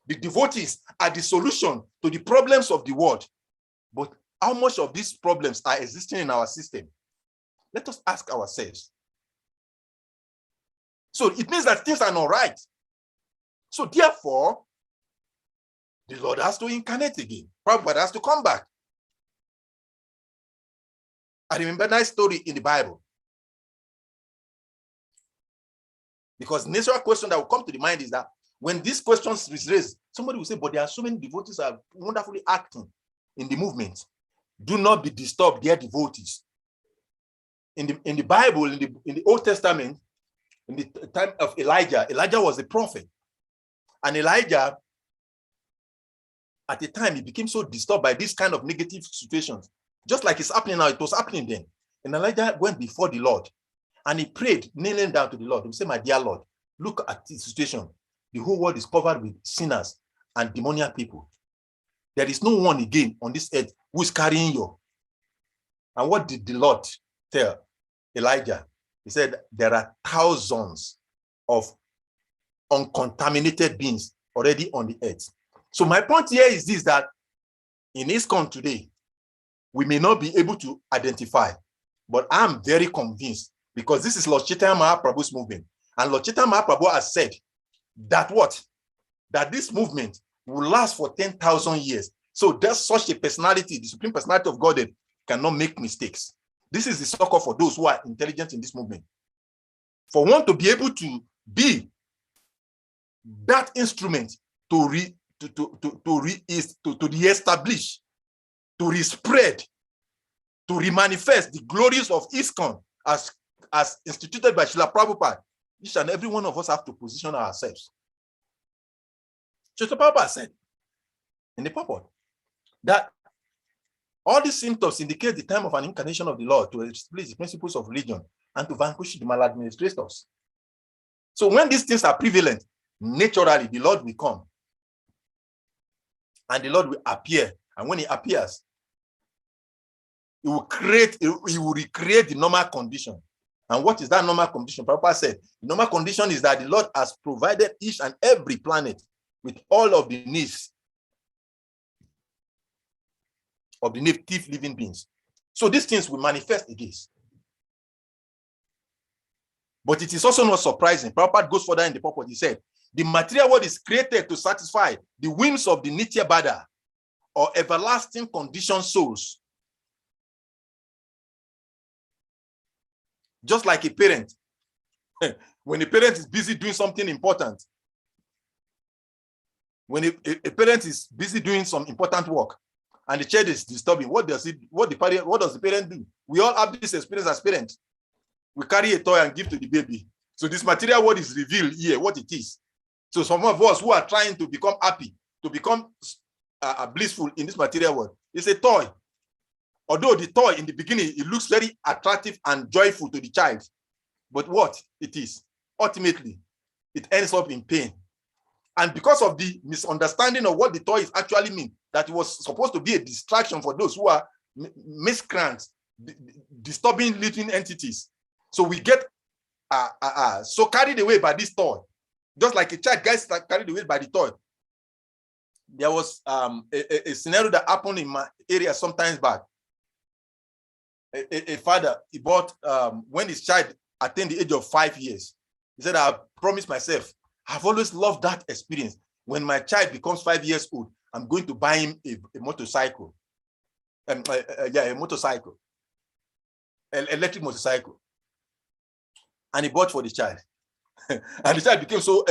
The devotees are the solution to the problems of the world. But how much of these problems are existing in our system? Let us ask ourselves. So it means that things are not right. So therefore, the Lord has to incarnate again. Prabhupada has to come back. I remember a nice story in the Bible. Because the natural question that will come to the mind is that when these questions is raised, somebody will say, but there are so many devotees are wonderfully acting in the movement. Do not be disturbed, dear devotees. In the Bible, in the Old Testament, in the time of Elijah. Elijah was a prophet. And Elijah, at the time, he became so disturbed by this kind of negative situations. Just like it's happening now, it was happening then. And Elijah went before the Lord and he prayed, kneeling down to the Lord. He said, my dear Lord, look at this situation. The whole world is covered with sinners and demoniac people. There is no one again on this earth who is carrying you. And what did the Lord tell Elijah? He said, there are thousands of uncontaminated beings already on the earth. So my point here is this, that in ISKCON today, we may not be able to identify, but I'm very convinced, because this is Lord Chaitanya Mahaprabhu's movement. And Lord Chaitanya Mahaprabhu has said that what? That this movement will last for 10,000 years. So there's such a personality, the Supreme Personality of Godhead cannot make mistakes. This is the succor for those who are intelligent in this movement. For one to be able to be that instrument to re-establish, to re-spread, to re-manifest the glories of ISKCON as instituted by Srila Prabhupada, each and every one of us have to position ourselves. Srila Prabhupada said in the purport that all these symptoms indicate the time of an incarnation of the Lord to establish the principles of religion and to vanquish the maladministrators. So when these things are prevalent, naturally the Lord will come and the Lord will appear. And when he appears, he will recreate the normal condition. And what is that normal condition? Prabhupada said, the normal condition is that the Lord has provided each and every planet with all of the needs of the native living beings. So these things will manifest against. But it is also not surprising. Prabhupada goes further in the purport. He said, the material world is created to satisfy the whims of the Nitya Bada, or everlasting conditioned souls. Just like a parent. When a parent is busy doing something important, when a parent is busy doing some important work and the child is disturbing, what does the parent do? We all have this experience as parents. We carry a toy and give to the baby. So this material world is revealed here, what it is. So some of us who are trying to become happy, to become blissful in this material world, it's a toy. Although the toy in the beginning, it looks very attractive and joyful to the child. But what it is, ultimately, it ends up in pain. And because of the misunderstanding of what the toy is actually mean, that it was supposed to be a distraction for those who are miscreants, disturbing living entities. So we get so carried away by this toy. Just like a child gets carried away by the toy. There was a scenario that happened in my area sometimes back. A father, he bought, when his child attained the age of 5 years, he said, I promised myself, I've always loved that experience. When my child becomes 5 years old, I'm going to buy him a motorcycle. A motorcycle, an electric motorcycle. And he bought for the child. And the child became so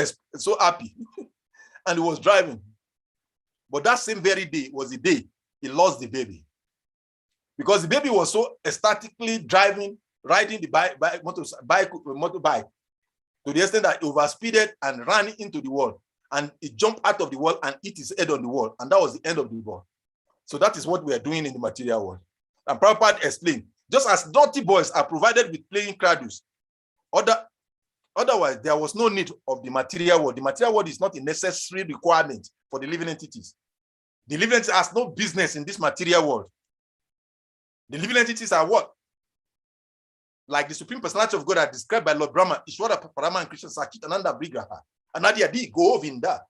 happy. And he was driving. But that same very day was the day he lost the baby. Because the baby was so ecstatically riding the motorbike to the extent that he overspeeded and ran into the wall. And he jumped out of the wall and hit his head on the wall. And that was the end of the wall. So that is what we are doing in the material world. And Prabhupada explained, just as naughty boys are provided with playing cradles, otherwise there was no need of the material world. The material world is not a necessary requirement for the living entities. The living entities has no business in this material world. The living entities are what? Like the Supreme Personality of God are described by Lord Brahma, Ishwara Parama and Krishna Sachitananda Brigraha, Anadia Di Govinda,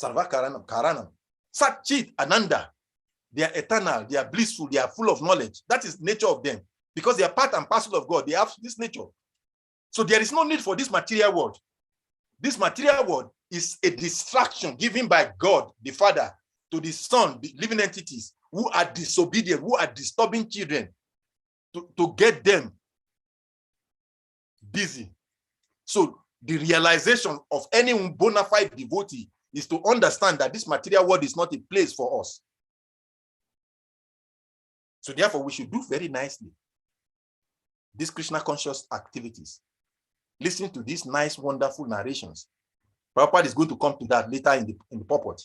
Sarva Karanam, Satchit Ananda. They are eternal, they are blissful, they are full of knowledge. That is the nature of them. Because they are part and parcel of God. They have this nature. So there is no need for this material world. This material world is a distraction given by God, the Father, to the Son, the living entities who are disobedient, who are disturbing children, to get them busy. So the realization of any bona fide devotee is to understand that this material world is not a place for us. So therefore, we should do very nicely these Krishna conscious activities. listening to these nice, wonderful narrations. Prabhupada is going to come to that later in the purport,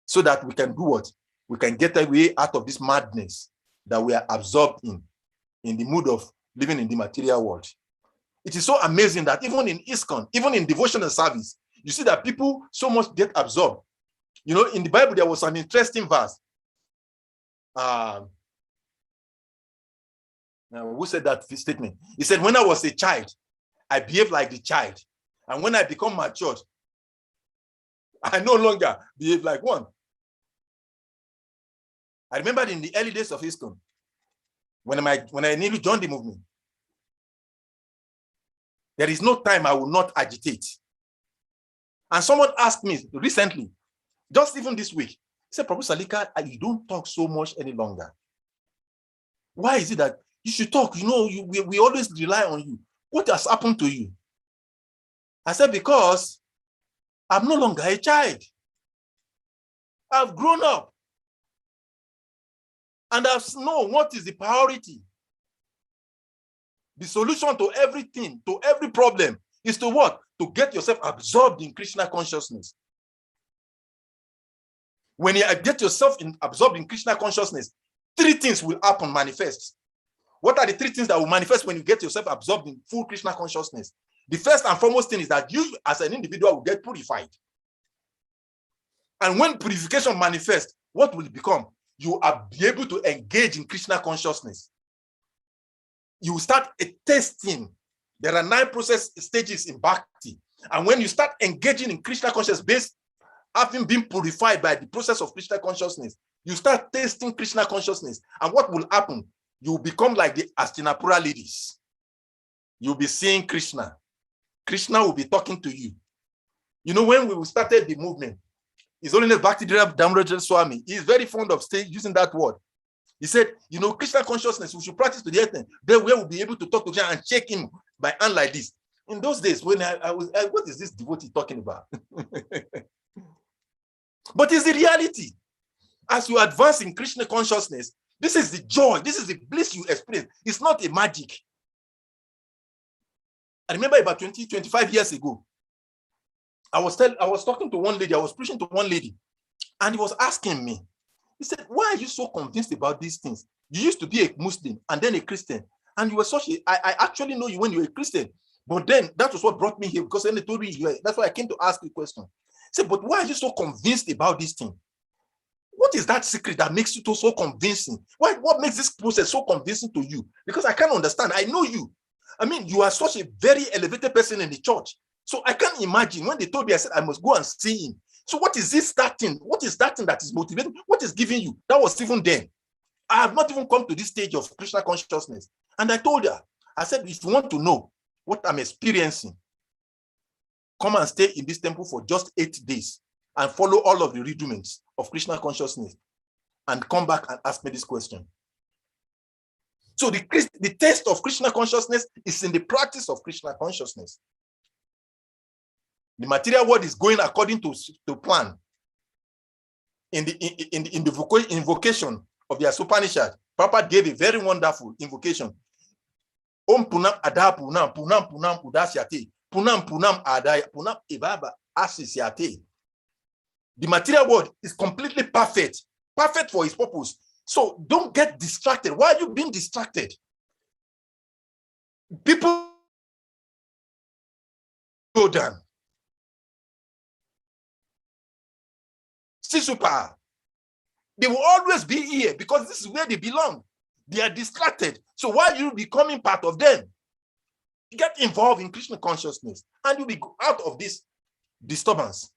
so that we can do what? We can get away out of this madness that we are absorbed in the mood of living in the material world. It is so amazing that even in ISKCON, even in devotional service, you see that people so much get absorbed. You know, in the Bible, there was an interesting verse. Who said that statement? He said, when I was a child, I behaved like the child. And when I become matured, I no longer behave like one. I remember in the early days of ISKCON, when I nearly joined the movement, there is no time I will not agitate. And someone asked me recently, just even this week, he said, Prabhu Salika, you don't talk so much any longer. Why is it that you should talk? You know, we always rely on you. What has happened to you? I said, because I'm no longer a child. I've grown up. And I know what is the priority. The solution to everything, to every problem, is to what? To get yourself absorbed in Krishna consciousness. When you get yourself absorbed in Krishna consciousness, three things will happen, manifest. What are the three things that will manifest when you get yourself absorbed in full Krishna consciousness? The first and foremost thing is that you, as an individual, will get purified. And when purification manifests, what will it become? You will be able to engage in Krishna consciousness. You will start a testing. There are 9 process stages in Bhakti. And when you start engaging in Krishna consciousness, based having been purified by the process of Krishna consciousness, you start tasting Krishna consciousness. And what will happen? You will become like the Astinapura ladies. You'll be seeing Krishna. Krishna will be talking to you. You know, when we started the movement, His Holiness Bhaktivedanta Damodara Swami, he is very fond of using that word. He said, you know, Krishna consciousness, we should practice to the extent that we will be able to talk to Krishna and check him by hand like this. In those days, when I was, what is this devotee talking about? But it's the reality. As you advance in Krishna consciousness, this is the joy, this is the bliss you experience. It's not a magic. I remember about 25 years ago, I was talking to one lady, I was preaching to one lady, and he was asking me, he said, why are you so convinced about these things? You used to be a Muslim and then a Christian, and you were such a, I actually know you when you were a Christian, but then that was what brought me here, because then they told me, that's why I came to ask you a question. He said, but why are you so convinced about this thing? What is that secret that makes you so convincing? What makes this process so convincing to you? Because I can't understand. I know you. I mean, you are such a very elevated person in the church. So I can't imagine when they told me, I said, I must go and see him. So what is this that thing? What is that thing that is motivating? What is giving you? That was even then. I have not even come to this stage of Krishna consciousness. And I told her, I said, if you want to know what I'm experiencing, come and stay in this temple for just 8 days and follow all of the rudiments of Krishna consciousness and come back and ask me this question. So the taste of Krishna consciousness is in the practice of Krishna consciousness. The material world is going according to plan. In the invocation of the Upanishad, Prabhupada gave a very wonderful invocation. Om punam ada punam punam punam udasyate punam punam adaya punam ibaba asisyate. The material world is completely perfect for its purpose. So don't get distracted. Why are you being distracted? People go down. Super. They will always be here because this is where they belong. They are distracted. So why are you becoming part of them? Get involved in Krishna consciousness and you'll be out of this disturbance.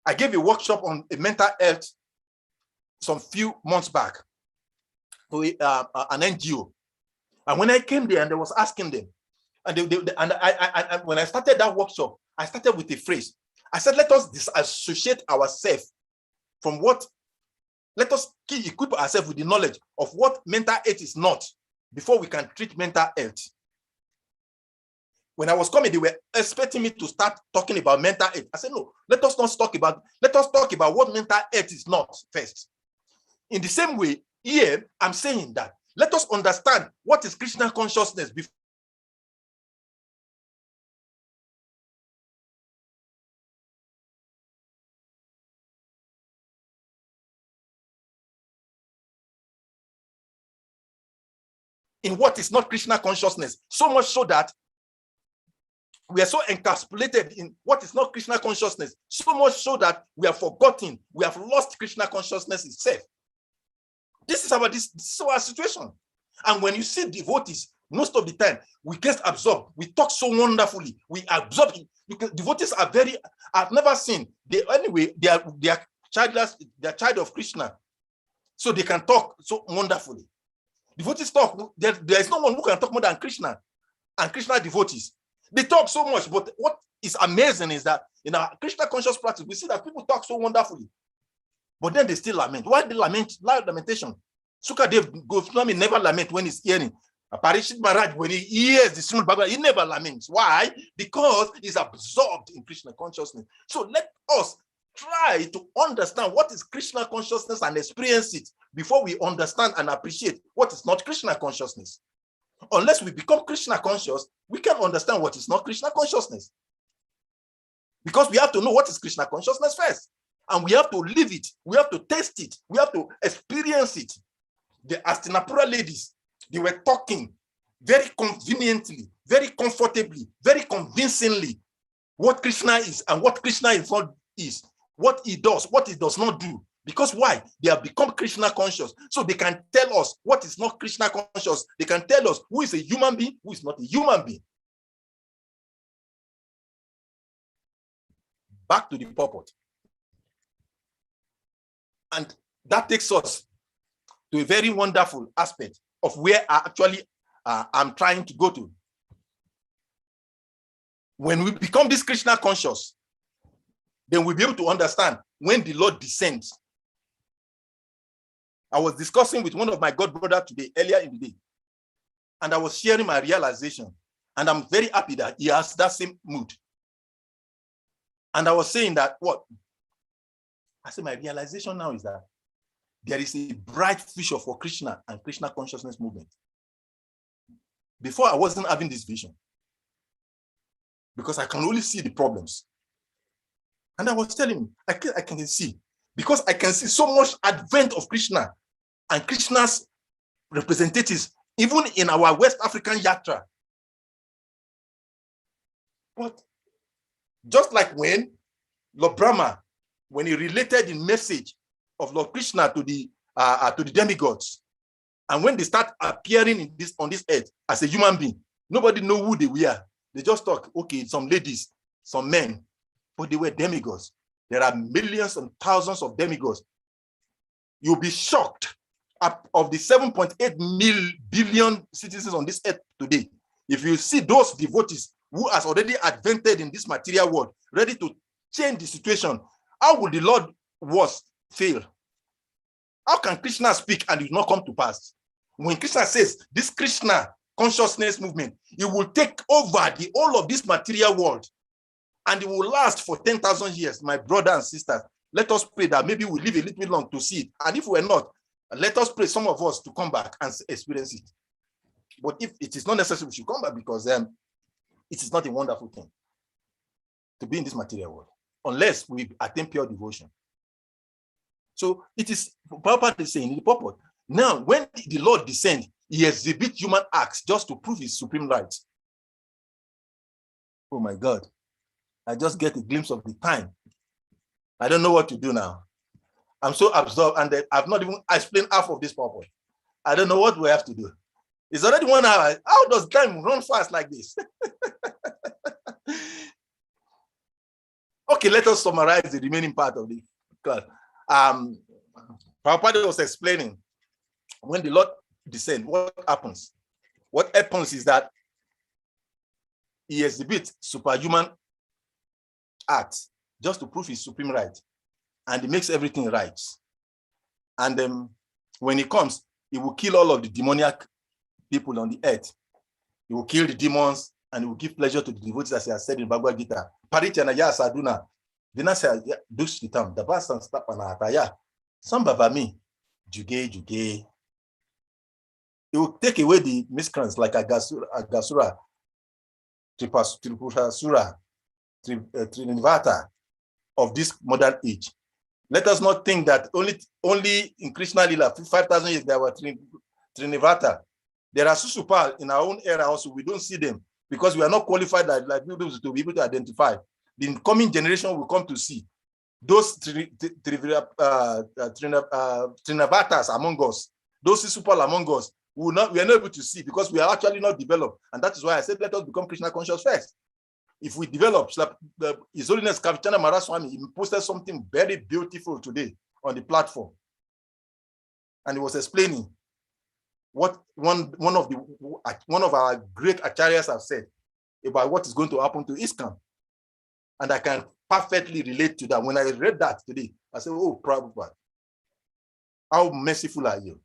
I gave a workshop on mental health some few months back to an NGO. And when I came there and I was asking them, and I when I started that workshop, I started with a phrase. I said, let us disassociate ourselves from what, let us equip ourselves with the knowledge of what mental health is not before we can treat mental health. When I was coming, they were expecting me to start talking about mental health. I said, no, let us talk about what mental health is not first. In the same way, here, I'm saying that let us understand what is Krishna consciousness in what is not Krishna consciousness, so much so that we are so encapsulated in what is not Krishna consciousness, so much so that we have forgotten, we have lost Krishna consciousness itself. This is our situation. And when you see devotees, most of the time we get absorbed. We talk so wonderfully. We absorb. Devotees are very. I've never seen. They are childless. They are child of Krishna, so they can talk so wonderfully. Devotees talk. There is no one who can talk more than Krishna and Krishna devotees. They talk so much, but what is amazing is that in our Krishna conscious practice, we see that people talk so wonderfully, but then they still lament. Why they lament? Loud lamentation. Sukadev Goswami never lament when he's hearing. Parishit Maharaj, when he hears the Srimad Bhagavatam, he never laments. Why? Because he's absorbed in Krishna consciousness. So let us try to understand what is Krishna consciousness and experience it before we understand and appreciate what is not Krishna consciousness. Unless we become Krishna conscious, we can understand what is not Krishna consciousness. Because we have to know what is Krishna consciousness first. And we have to live it. We have to taste it. We have to experience it. The Astinapura ladies, they were talking very conveniently, very comfortably, very convincingly what Krishna is and what Krishna is, what he does, what he does not do. Because why? They have become Krishna conscious. So they can tell us what is not Krishna conscious. They can tell us who is a human being, who is not a human being. Back to the purport. And that takes us to a very wonderful aspect of where I'm trying to go to. When we become this Krishna conscious, then we'll be able to understand when the Lord descends. I was discussing with one of my god brothers today, earlier in the day, and I was sharing my realization, and I'm very happy that he has that same mood. And I was saying that, I said, my realization now is that there is a bright future for Krishna and Krishna consciousness movement. Before, I wasn't having this vision because I can only see the problems. And I was telling him, I can see, because I can see so much advent of Krishna and Krishna's representatives, even in our West African yatra. But just like when Lord Brahma, when he related the message of Lord Krishna to the demigods, and when they start appearing on this earth as a human being, nobody know who they were. They just talk, okay, some ladies, some men, but they were demigods. There are millions and thousands of demigods. You'll be shocked. Of the 7.8 billion citizens on this earth today, if you see those devotees who has already advented in this material world, ready to change the situation, how would the Lord was fail? How can Krishna speak and it will not come to pass? When Krishna says this Krishna consciousness movement, it will take over the whole of this material world, and it will last for 10,000 years. My brother and sisters, let us pray that maybe we'll live a little bit long to see it. And if we're not, let us pray some of us to come back and experience it. But if it is not necessary, we should come back, because it is not a wonderful thing to be in this material world unless we attain pure devotion. So it is, Prabhupada is saying in the purport, now when the Lord descends, he exhibits human acts just to prove his supreme rights. Oh my God, I just get a glimpse of the time. I don't know what to do now. I'm so absorbed, and I've not even explained half of this purport. I don't know what we have to do. It's already 1 hour. How does time run fast like this? Okay, let us summarize the remaining part of the class. Prabhupada was explaining when the Lord descends, what happens? What happens is that he exhibits superhuman acts just to prove his supreme right, and he makes everything right. And when he comes, he will kill all of the demoniac people on the earth. He will kill the demons, and he will give pleasure to the devotees, as he has said in Bhagavad Gita. Parityana ya sadhuna, vinasya dushkitam, dabasan stapana hataya, sambhavami, juge. He will take away the miscreants like Agasura, Tripurasura, Trinivata of this modern age. Let us not think that only in Krishna Lila, 5,000 years, there were Trinivata. There are susupal in our own era also. We don't see them because we are not qualified like people to be able to identify. The incoming generation will come to see those Trinabatas among us, those susupal among us. We are not able to see because we are actually not developed. And that is why I said, let us become Krishna conscious first. If we develop, His Holiness Kavichana Maraswamy, he posted something very beautiful today on the platform. And he was explaining what one of our great acharyas have said about what is going to happen to ISKCON. And I can perfectly relate to that. When I read that today, I said, oh, Prabhupada, how merciful are you?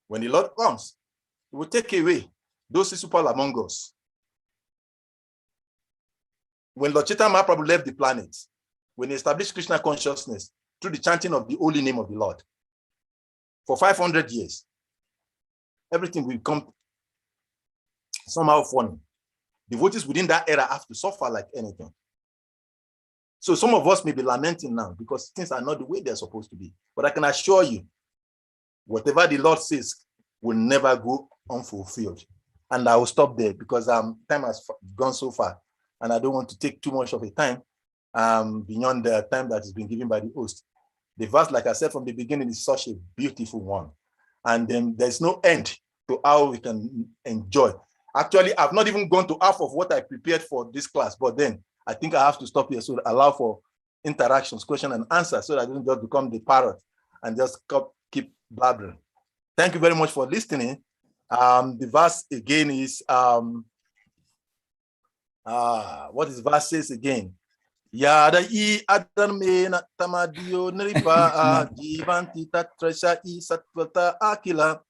When the Lord comes, he will take away those people among us. When Lord Chaitanya Mahaprabhu left the planet, when he established Krishna consciousness through the chanting of the holy name of the Lord, for 500 years, everything will become somehow funny. Devotees within that era have to suffer like anything. So some of us may be lamenting now because things are not the way they're supposed to be. But I can assure you, whatever the Lord says will never go unfulfilled. And I will stop there because time has gone so far. And I don't want to take too much of a time beyond the time that has been given by the host. The verse, like I said from the beginning, is such a beautiful one. And then there's no end to how we can enjoy. Actually, I've not even gone to half of what I prepared for this class, but then I think I have to stop here so allow for interactions, question and answer, so that I don't just become the parrot and just keep blabbering. Thank you very much for listening. The verse again is, what is verse says again? Yada I adarmena tamadio nripa jivanti tatrasha I satvata akila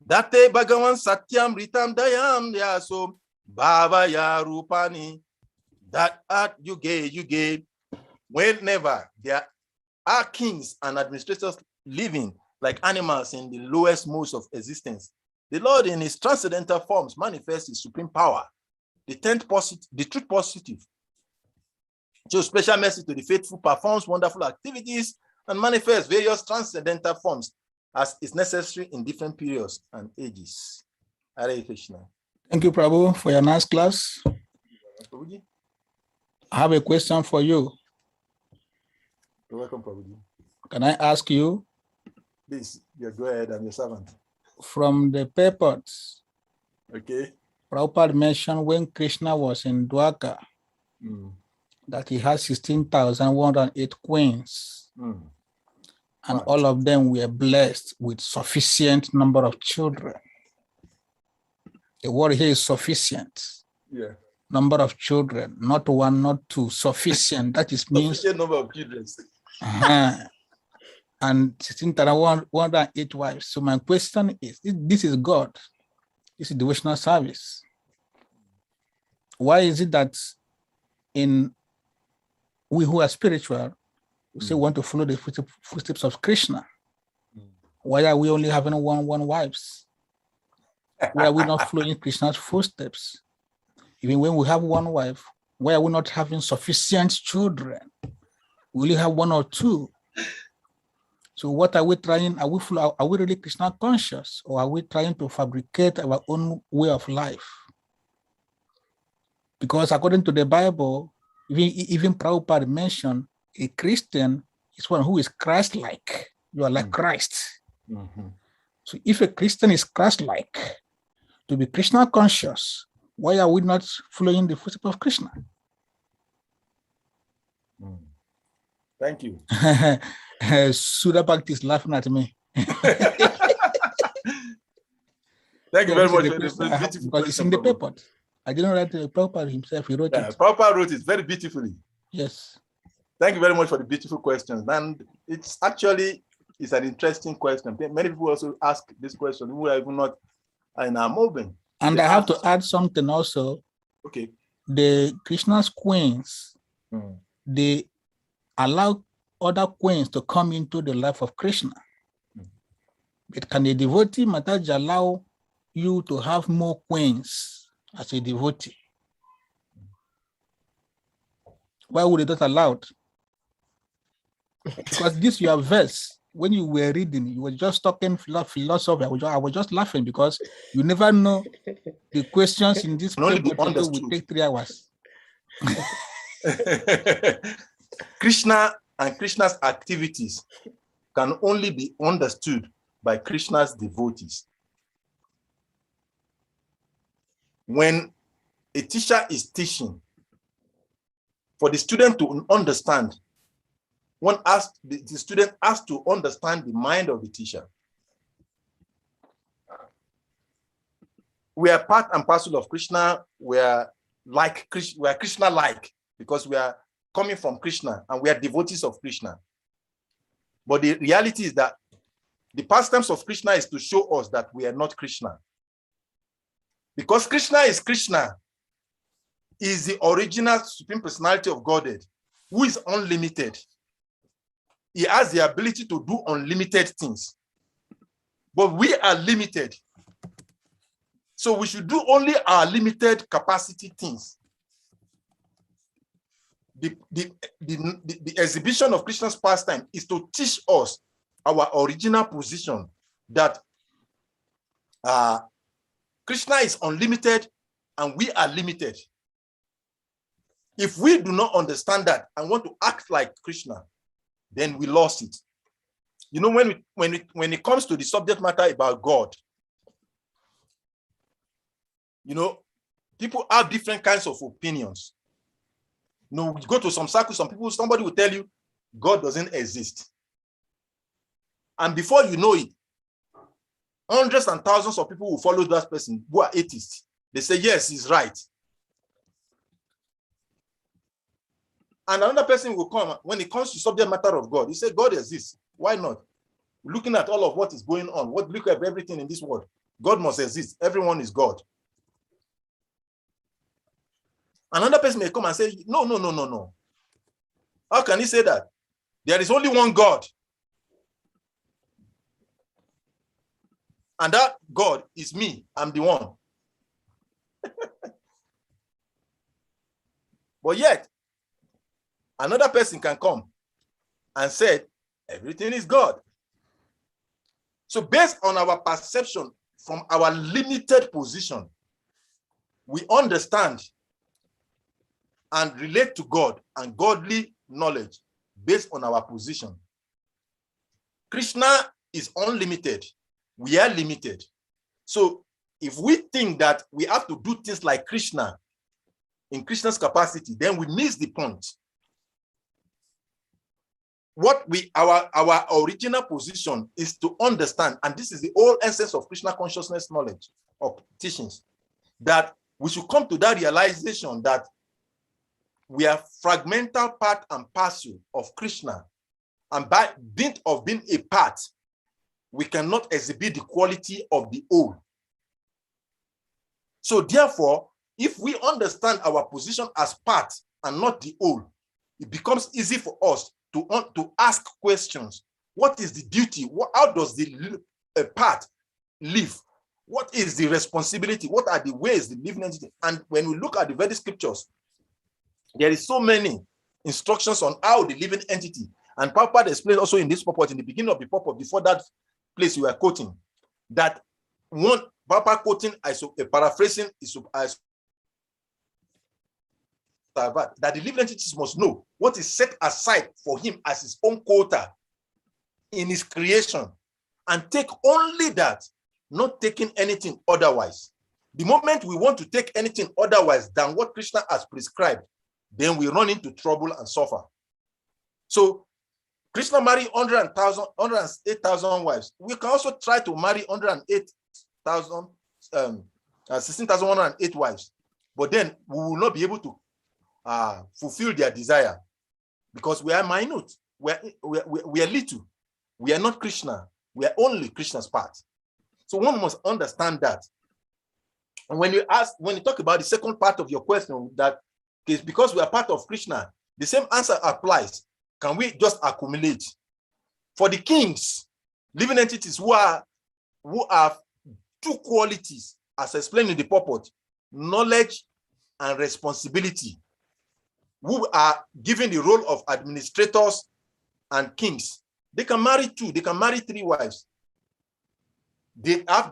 date bhagavan satyam ritam dayam yaso bhava ya rupani that at yuge whenever there are kings and administrators living like animals in the lowest modes of existence, the Lord in his transcendental forms manifests his supreme power, the truth positive, shows special mercy to the faithful, performs wonderful activities, and manifests various transcendental forms as is necessary in different periods and ages. Hare Krishna. Thank you, Prabhu, for your nice class. I have a question for you. You're welcome, Prabhuji. Can I ask you? Please, go ahead, I'm your servant. From the purports, okay. Prabhupada mentioned when Krishna was in Dwarka, that he had 16,108 queens, and all of them were blessed with sufficient number of children. The word here is sufficient. Yeah. Number of children, not one, not two, sufficient. That is means sufficient number of children. And 16,108 wives. So my question is, this is God, this is devotional service. Why is it that we who are spiritual, we say want to follow the footsteps of Krishna? Why are we only having one wives? Why are we not following Krishna's footsteps? Even when we have one wife, why are we not having sufficient children? We only have one or two. So what are we trying? Are we really Krishna conscious, or are we trying to fabricate our own way of life? Because according to the Bible, even Prabhupada mentioned a Christian is one who is Christ-like. You are like Christ. So if a Christian is Christ-like, to be Krishna conscious, why are we not following the footsteps of Krishna? Thank you. Sudha Bhakti is laughing at me. Thank you very much for this beautiful because question. It's in the paper. I didn't write it. Prabhupada himself, he wrote it. Prabhupada wrote it very beautifully. Yes. Thank you very much for the beautiful questions. And it's an interesting question. Many people also ask this question who are even not in our movement. And I have to add something also. Okay. The Krishna's queens, they allow other queens to come into the life of Krishna. But can a devotee Mataji allow you to have more queens as a devotee? Why would it not allow it? Because this your verse when you were reading, you were just talking philosophy. I was just laughing because you never know the questions in this Can only be paper today will understood. take 3 hours. Krishna and Krishna's activities can only be understood by Krishna's devotees. When a teacher is teaching, for the student to understand, the student has to understand the mind of the teacher. We are part and parcel of Krishna. We are Krishna-like because we are coming from Krishna and we are devotees of Krishna. But the reality is that the pastimes of Krishna is to show us that we are not Krishna. Because Krishna is the original Supreme Personality of Godhead, who is unlimited. He has the ability to do unlimited things. But we are limited. So we should do only our limited capacity things. The exhibition of Krishna's pastime is to teach us our original position that Krishna is unlimited and we are limited. If we do not understand that and want to act like Krishna, then we lost it. You know, when it comes to the subject matter about God, you know, people have different kinds of opinions. You know, you go to some circles, somebody will tell you God doesn't exist. And before you know it, hundreds and thousands of people will follow that person who are atheists. They say, yes, he's right. And another person will come, when it comes to subject matter of God, he said, God exists. Why not? Looking at all of what is going on, look at everything in this world. God must exist. Everyone is God. Another person may come and say, no. How can he say that? There is only one God. And that God is me. I'm the one. But yet, another person can come and say, everything is God. So based on our perception from our limited position, we understand and relate to God and godly knowledge based on our position. Krishna is unlimited. We are limited. So if we think that we have to do things like Krishna in Krishna's capacity, then we miss the point. Our original position is to understand, and this is the whole essence of Krishna consciousness knowledge of teachings, that we should come to that realization that we are fragmental part and parcel of Krishna, and by dint of being a part, we cannot exhibit the quality of the whole. So therefore, if we understand our position as part and not the whole, it becomes easy for us to ask questions. What is the duty? How does the part live? What is the responsibility? What are the ways the living entity? And when we look at the Vedic scriptures, there is so many instructions on how the living entity, and Prabhupada explained also in this purport, in the beginning of the purport, before that place you were quoting, that one Prabhupada quoting, paraphrasing, that the living entities must know what is set aside for him as his own quota in his creation, and take only that, not taking anything otherwise. The moment we want to take anything otherwise than what Krishna has prescribed, then we run into trouble and suffer. So Krishna married 108,000 wives. We can also try to marry 16,108 wives, but then we will not be able to fulfill their desire, because we are minute, we are little, we are not Krishna, we are only Krishna's part. So one must understand that. And when you talk about the second part of your question, that is because we are part of Krishna, the same answer applies. Can we just accumulate? For the kings, living entities who have two qualities, as explained in the purport, knowledge and responsibility, who are given the role of administrators and kings, They can marry 2, they can marry 3 wives. They are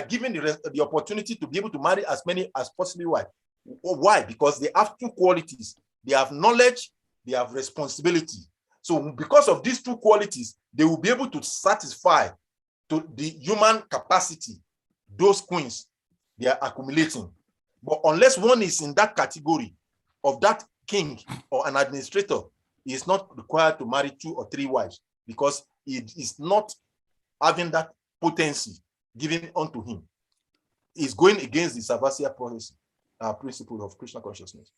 given the opportunity to be able to marry as many as possible wives. Why? Because they have 2 qualities. They have knowledge, they have responsibility. So because of these 2 qualities, they will be able to satisfy to the human capacity those queens they are accumulating. But unless one is in that category of that king or an administrator, he is not required to marry 2 or 3 wives, because it is not having that potency given unto him. Is going against the Savasya policy, principle of Krishna consciousness.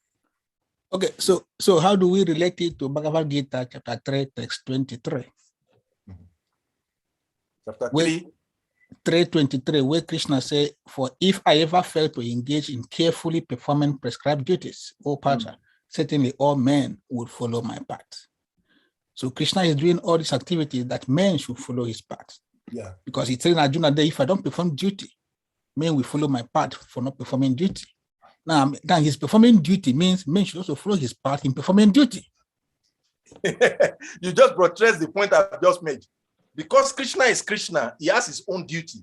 Okay, so how do we relate it to Bhagavad Gita chapter 3, text 23? Chapter 3, 3:23, where Krishna said, "For if I ever fail to engage in carefully performing prescribed duties, O Partha, certainly all men would follow my path." So Krishna is doing all these activities that men should follow his path. Yeah. Because he telling Arjuna that if I don't perform duty, men will follow my path for not performing duty. Now his performing duty means men should also follow his path in performing duty. You just buttressed the point I've just made. Because Krishna is Krishna, he has his own duty.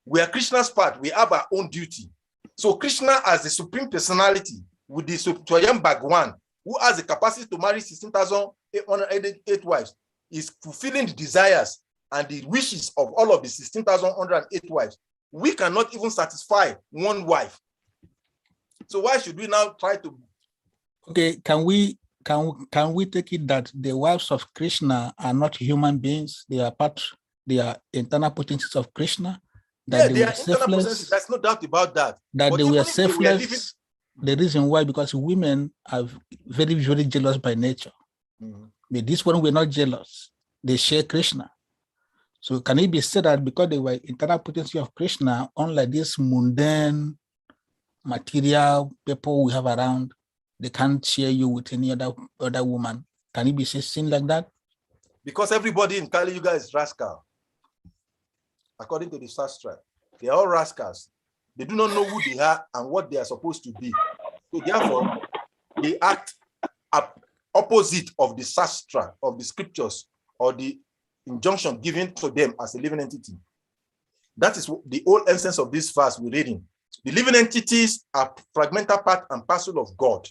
We are Krishna's part, we have our own duty. So Krishna, as the supreme personality, with the Swayam Bhagwan, who has the capacity to marry 16,808 wives, is fulfilling the desires and the wishes of all of the 16,108 wives. We cannot even satisfy one wife. So why should we now try to? Okay, can we take it that the wives of Krishna are not human beings? They are internal potencies of Krishna. That They are internal potencies. There's no doubt about that. That they were selfless. The reason why, because women are very, very jealous by nature. But this one were not jealous. They share Krishna. So can it be said that because they were internal potency of Krishna, unlike this mundane material people we have around, they can't share you with any other woman? Can it be seen like that? Because everybody in Kali Yuga is rascal. According to the Shastra, they are all rascals. They do not know who they are and what they are supposed to be. So therefore, they act opposite of the Shastra, of the scriptures, or the injunction given to them as a living entity. That is the whole essence of this verse we're reading. The living entities are fragmental part and parcel of God.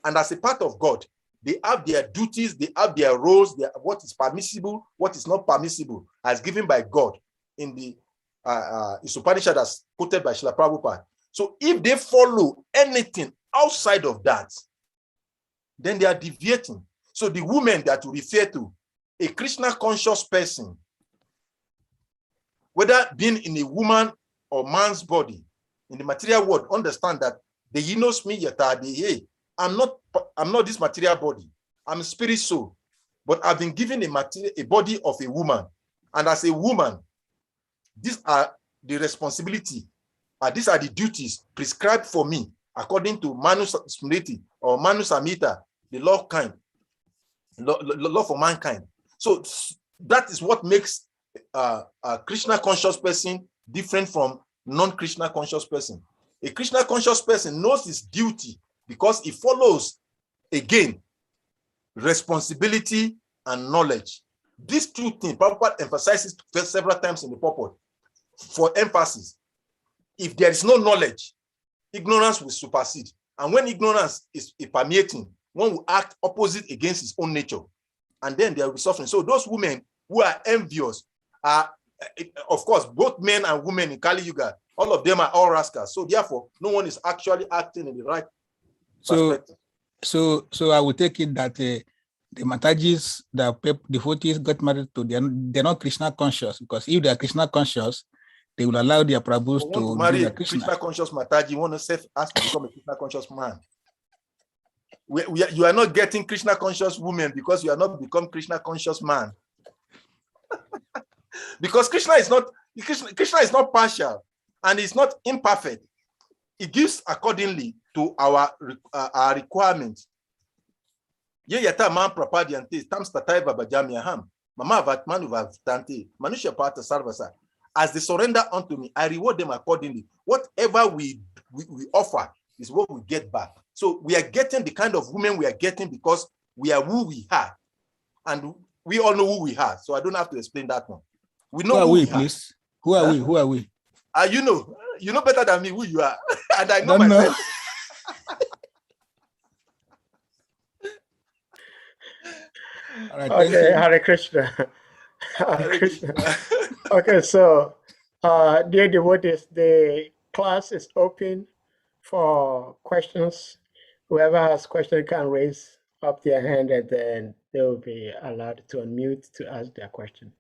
And as a part of God, they have their duties, they have their roles, what is permissible, what is not permissible, as given by God in the Upanishad as quoted by Srila Prabhupada. So if they follow anything outside of that, then they are deviating. So the women that we refer to, a Krishna conscious person, whether being in a woman or man's body, in the material world, understand that the yinos me yata de, I'm not this material body. I'm a spirit soul, but I've been given a body of a woman, and as a woman, these are the responsibility, these are the duties prescribed for me according to Manu Smriti or Manu Samhita, the law for mankind. So that is what makes a Krishna conscious person different from non-Krishna conscious person. A Krishna conscious person knows his duty because he follows, again, responsibility and knowledge. These 2 things, Prabhupada emphasizes several times in the purport for emphasis. If there is no knowledge, ignorance will supersede. And when ignorance is permeating, one will act opposite against his own nature. And then there will be suffering. So those women who are envious are, of course, both men and women in Kali Yuga, all of them are all rascals. So therefore, no one is actually acting in the right perspective. So I will take it that the Matajis, the devotees got married to, they're not Krishna conscious, because if they are Krishna conscious, they will allow their Prabhus to marry a Krishna conscious Mataji. Want to ask to become a Krishna conscious man. You are not getting Krishna conscious women because you are not become Krishna conscious man. Because Krishna is not partial and it's not imperfect. It gives accordingly to our requirements. Ye yata man prapadyante tam statai babajamyaham mama vatmanu vavtante manusha pata sarvasa. As they surrender unto me, I reward them accordingly. Whatever we offer is what we get back. So we are getting the kind of women we are getting because we are who we are. And we all know who we are, so I don't have to explain that one. We Who know are who we, we are. please? Who are we? Who are we? You know better than me who you are, and I know Don't know. myself. All right, thank Okay, you. Hare Krishna. Hare Hare Krishna. Krishna. Okay, so dear devotees, the class is open for questions. Whoever has questions can raise up their hand, and then they will be allowed to unmute to ask their question.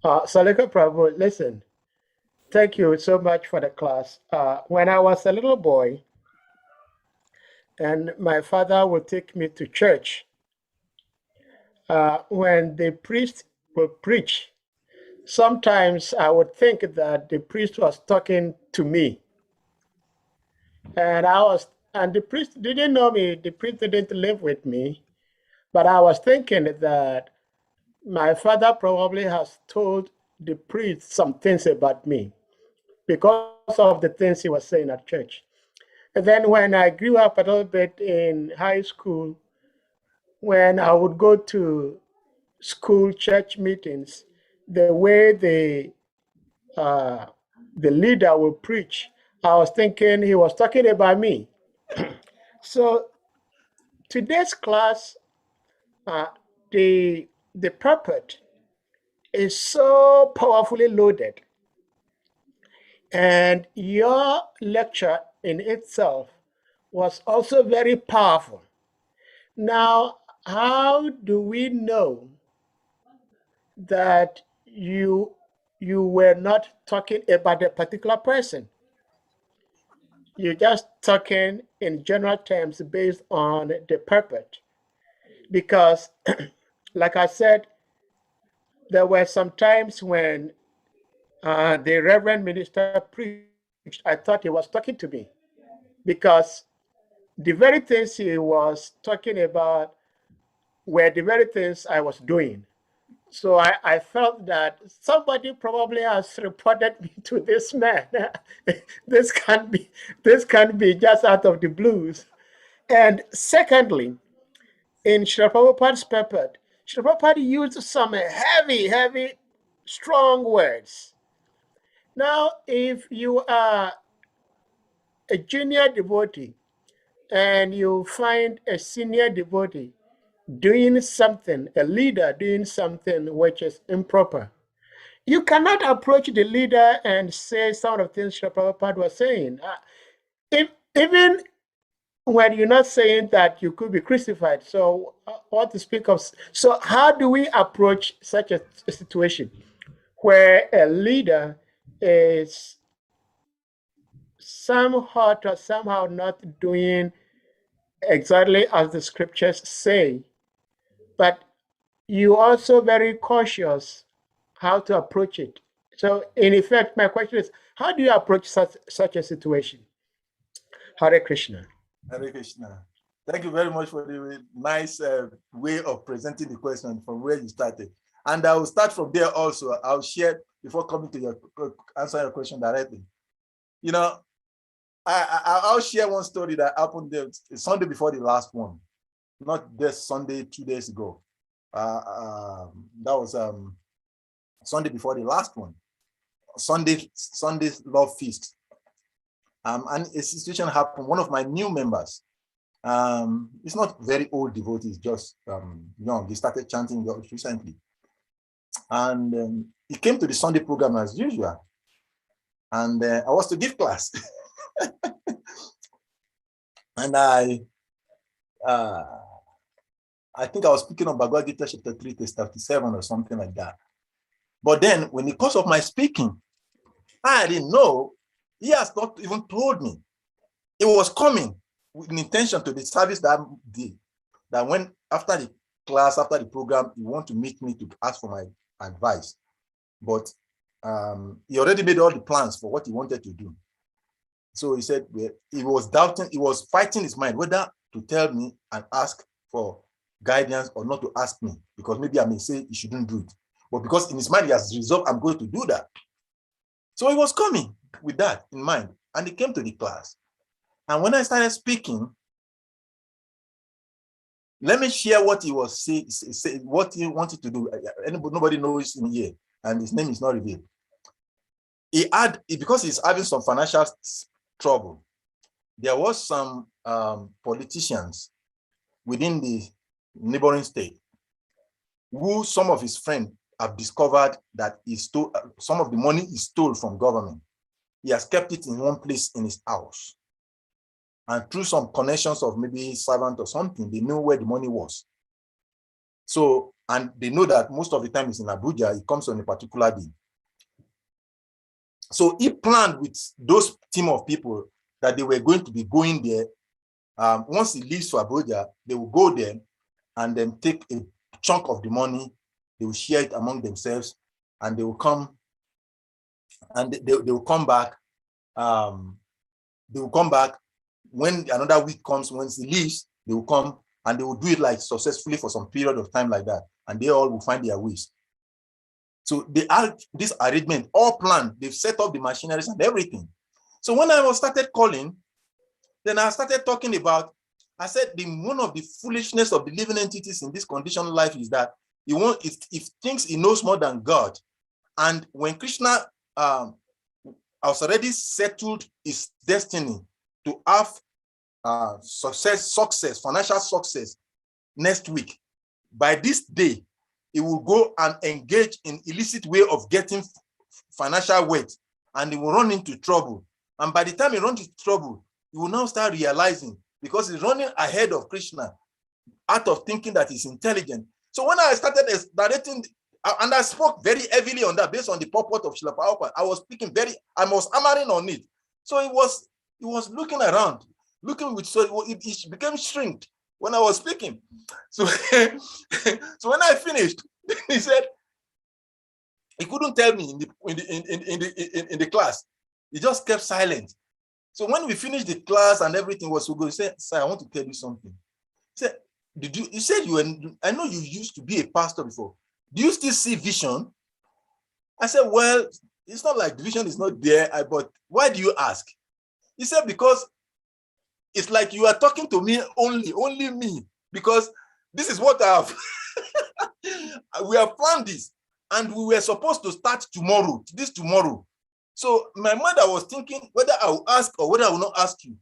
Salika Prabhu, listen, thank you so much for the class. When I was a little boy, and my father would take me to church, when the priest would preach, sometimes I would think that the priest was talking to me. And the priest didn't know me, the priest didn't live with me, but I was thinking that my father probably has told the priest some things about me because of the things he was saying at church. And then when I grew up a little bit in high school, when I would go to school church meetings, the way the leader would preach, I was thinking he was talking about me. So today's class, the purport is so powerfully loaded, and your lecture in itself was also very powerful. Now, how do we know that you were not talking about a particular person? You're just talking in general terms based on the purport. Because, like I said, there were some times when the Reverend Minister preached, I thought he was talking to me because the very things he was talking about were the very things I was doing. So I felt that somebody probably has reported me to this man. this can't be just out of the blues. And secondly, in Srila Prabhupada's purport, Srila Prabhupada used some heavy, strong words. Now, if you are a junior devotee and you find a senior devotee doing something, a leader doing something which is improper, you cannot approach the leader and say some of the things Srila Prabhupada was saying. Even when you're not saying that you could be crucified, so what to speak of? So how do we approach such a situation where a leader is somehow not doing exactly as the scriptures say, but you also very cautious how to approach it? So in effect, my question is, how do you approach such a situation? Hare Krishna. Hare Krishna. Thank you very much for the nice way of presenting the question from where you started. And I will start from there also. I'll share before coming to your answer your question directly. You know, I'll share one story that happened there Sunday before the last one, not this Sunday 2 days ago. That was Sunday before the last one. Sunday's love feast. And a situation happened. One of my new members, it's not very old devotees, just young. He started chanting recently, and he came to the Sunday program as usual. And I was to give class, and I think I was speaking on Bhagavad Gita chapter 3, verse 37 or something like that. But then, when the course of my speaking, I didn't know. He has not even told me. It was coming with an intention to the service that day. That when after the class, after the program, he want to meet me to ask for my advice. But he already made all the plans for what he wanted to do. So he said, well, he was doubting, he was fighting his mind whether to tell me and ask for guidance or not to ask me, because maybe I may say he shouldn't do it. But because in his mind, he has resolved, I'm going to do that. So he was coming with that in mind, and he came to the class. And when I started speaking, Let me share what he was saying, what he wanted to do. Nobody knows him here, and his name is not revealed. Because he's having some financial trouble, there was some politicians within the neighboring state who some of his friends have discovered that he stole some of the money he stole from government. He has kept it in one place in his house. And through some connections of maybe servant or something, they knew where the money was. So, and they know that most of the time it's in Abuja, it comes on a particular day. So he planned with those team of people that they were going to be going there. Once he leaves for Abuja, they will go there and then take a chunk of the money. They will share it among themselves, and they will come and they will come back. They will come back when another week comes. Once he leaves, they will come and they will do it like successfully for some period of time like that, and they all will find their ways. So they are this arrangement all planned. They've set up the machineries and everything. So when I was started calling, then I started talking about. I said one of the foolishness of the living entities in this conditional life is that if thinks he knows more than God, and when Krishna has already settled his destiny to have success, financial success next week, by this day, he will go and engage in illicit way of getting financial wealth, and he will run into trouble. And by the time he runs into trouble, he will now start realizing, because he's running ahead of Krishna out of thinking that he's intelligent. So when I started narrating, and I spoke very heavily on that based on the purport of Srila Prabhupada, I was hammering on it. So he was looking around, looking with, so it became shrinked when I was speaking. So, so when I finished, he said he couldn't tell me in the class. He just kept silent. So when we finished the class and everything was so good, he said, "Sir, I want to tell you something." He said, "You said you were, I know you used to be a pastor before. Do you still see vision?" I said, "Well, it's not like the vision is not there, but why do you ask?" He said, "Because it's like you are talking to me only me, because this is what I have we have planned this, and we were supposed to start tomorrow. So my mother was thinking whether I will ask or whether I will not ask you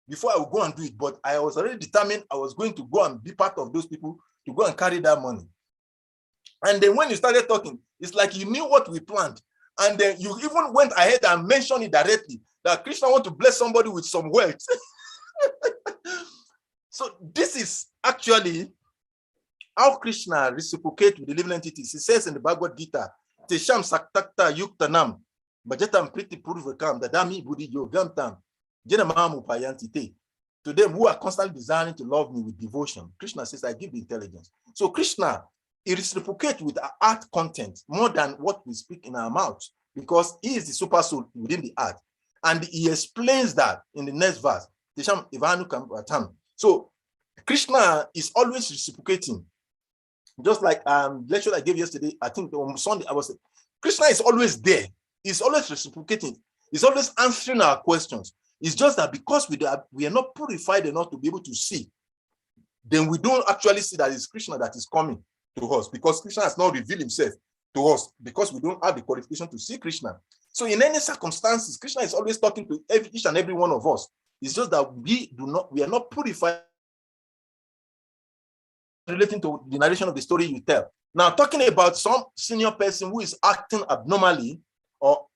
before I will go and do it. But I was already determined I was going to go and be part of those people to go and carry that money." And then when you started talking, it's like you knew what we planned. And then you even went ahead and mentioned it directly, that Krishna want to bless somebody with some wealth. So this is actually how Krishna reciprocates with the living entities. He says in the Bhagavad Gita, Tesham saktakta yuktanam, bhajatam priti purvakam, dadami buddhi yogamtam, jenamamu payantite. To them who are constantly desiring to love me with devotion, Krishna says, I give the intelligence. So Krishna, he reciprocates with our art content more than what we speak in our mouths, because he is the super soul within the art. And he explains that in the next verse. So Krishna is always reciprocating. Just like lecture I gave yesterday, I think on Sunday, Krishna is always there. He's always reciprocating. He's always answering our questions. It's just that because we are not purified enough to be able to see, then we don't actually see that it's Krishna that is coming to us, because Krishna has not revealed himself to us, because we don't have the qualification to see Krishna. So in any circumstances, Krishna is always talking to each and every one of us. It's just that we are not purified. Relating to the narration of the story you tell. Now, talking about some senior person who is acting abnormally or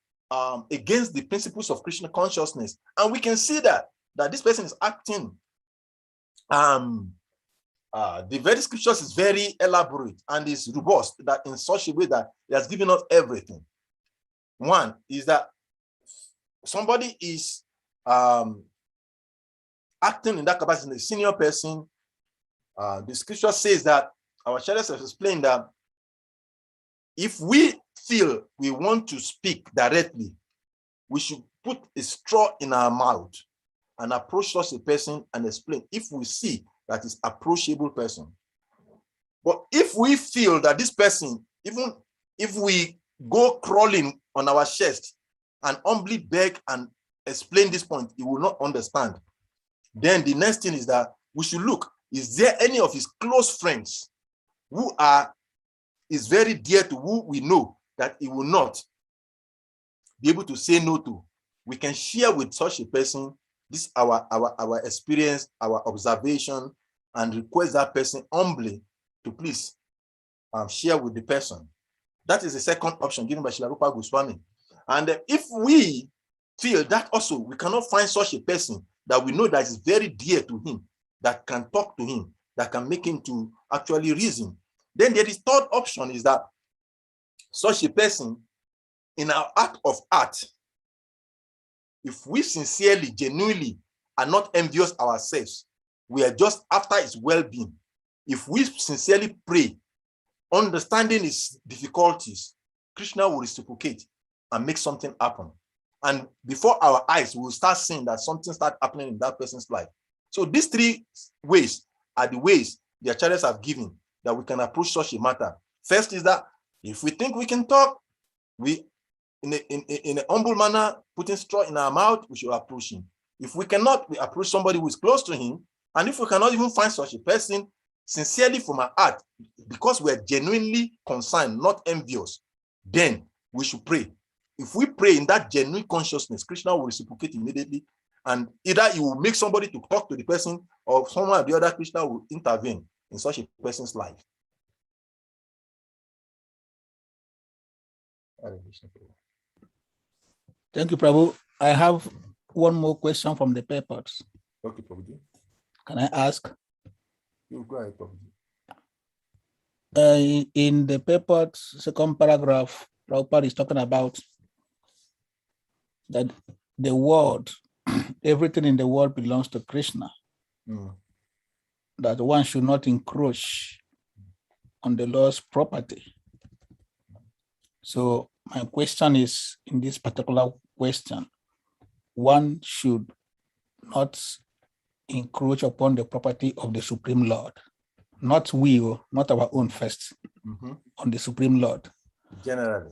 against the principles of Krishna consciousness, and we can see that this person is acting. The very scriptures is very elaborate and is robust, that in such a way that he has given us everything. One is that somebody is acting in that capacity, a senior person. The scripture says that our shadows have explained that if we feel we want to speak directly, we should put a straw in our mouth and approach such a person and explain if we see that is approachable person. But if we feel that this person, even if we go crawling on our chest and humbly beg and explain this point, he will not understand. Then the next thing is that we should look Is there any of his close friends who is very dear to who we know that he will not be able to say no to? We can share with such a person this our experience, our observation, and request that person humbly to please share with the person. That is the second option given by Srila Rupa Goswami. And if we feel that also we cannot find such a person that we know that is very dear to him, that can talk to him, that can make him to actually reason, then there is third option is that such a person in our act of art, if we sincerely, genuinely are not envious ourselves, we are just after his well-being. If we sincerely pray, understanding his difficulties, Krishna will reciprocate and make something happen. And before our eyes, we will start seeing that something starts happening in that person's life. So these three ways are the ways the acharyas have given that we can approach such a matter. First is that if we think we can talk, we in a humble manner, putting straw in our mouth, we should approach him. If we cannot, we approach somebody who is close to him. And if we cannot even find such a person, sincerely from our heart, because we're genuinely concerned, not envious, then we should pray. If we pray in that genuine consciousness, Krishna will reciprocate immediately. And either he will make somebody to talk to the person, or someone or the other, Krishna will intervene in such a person's life. Thank you, Prabhu. I have one more question from the papers. Okay, Prabhu. Can I ask? You go ahead, Prabhu. In the paper's second paragraph, Prabhupada is talking about that the world, everything in the world belongs to Krishna. That one should not encroach on the Lord's property. So my question is, in this particular question, one should not encroach upon the property of the Supreme Lord, not we, not our own first, on the Supreme Lord. Generally.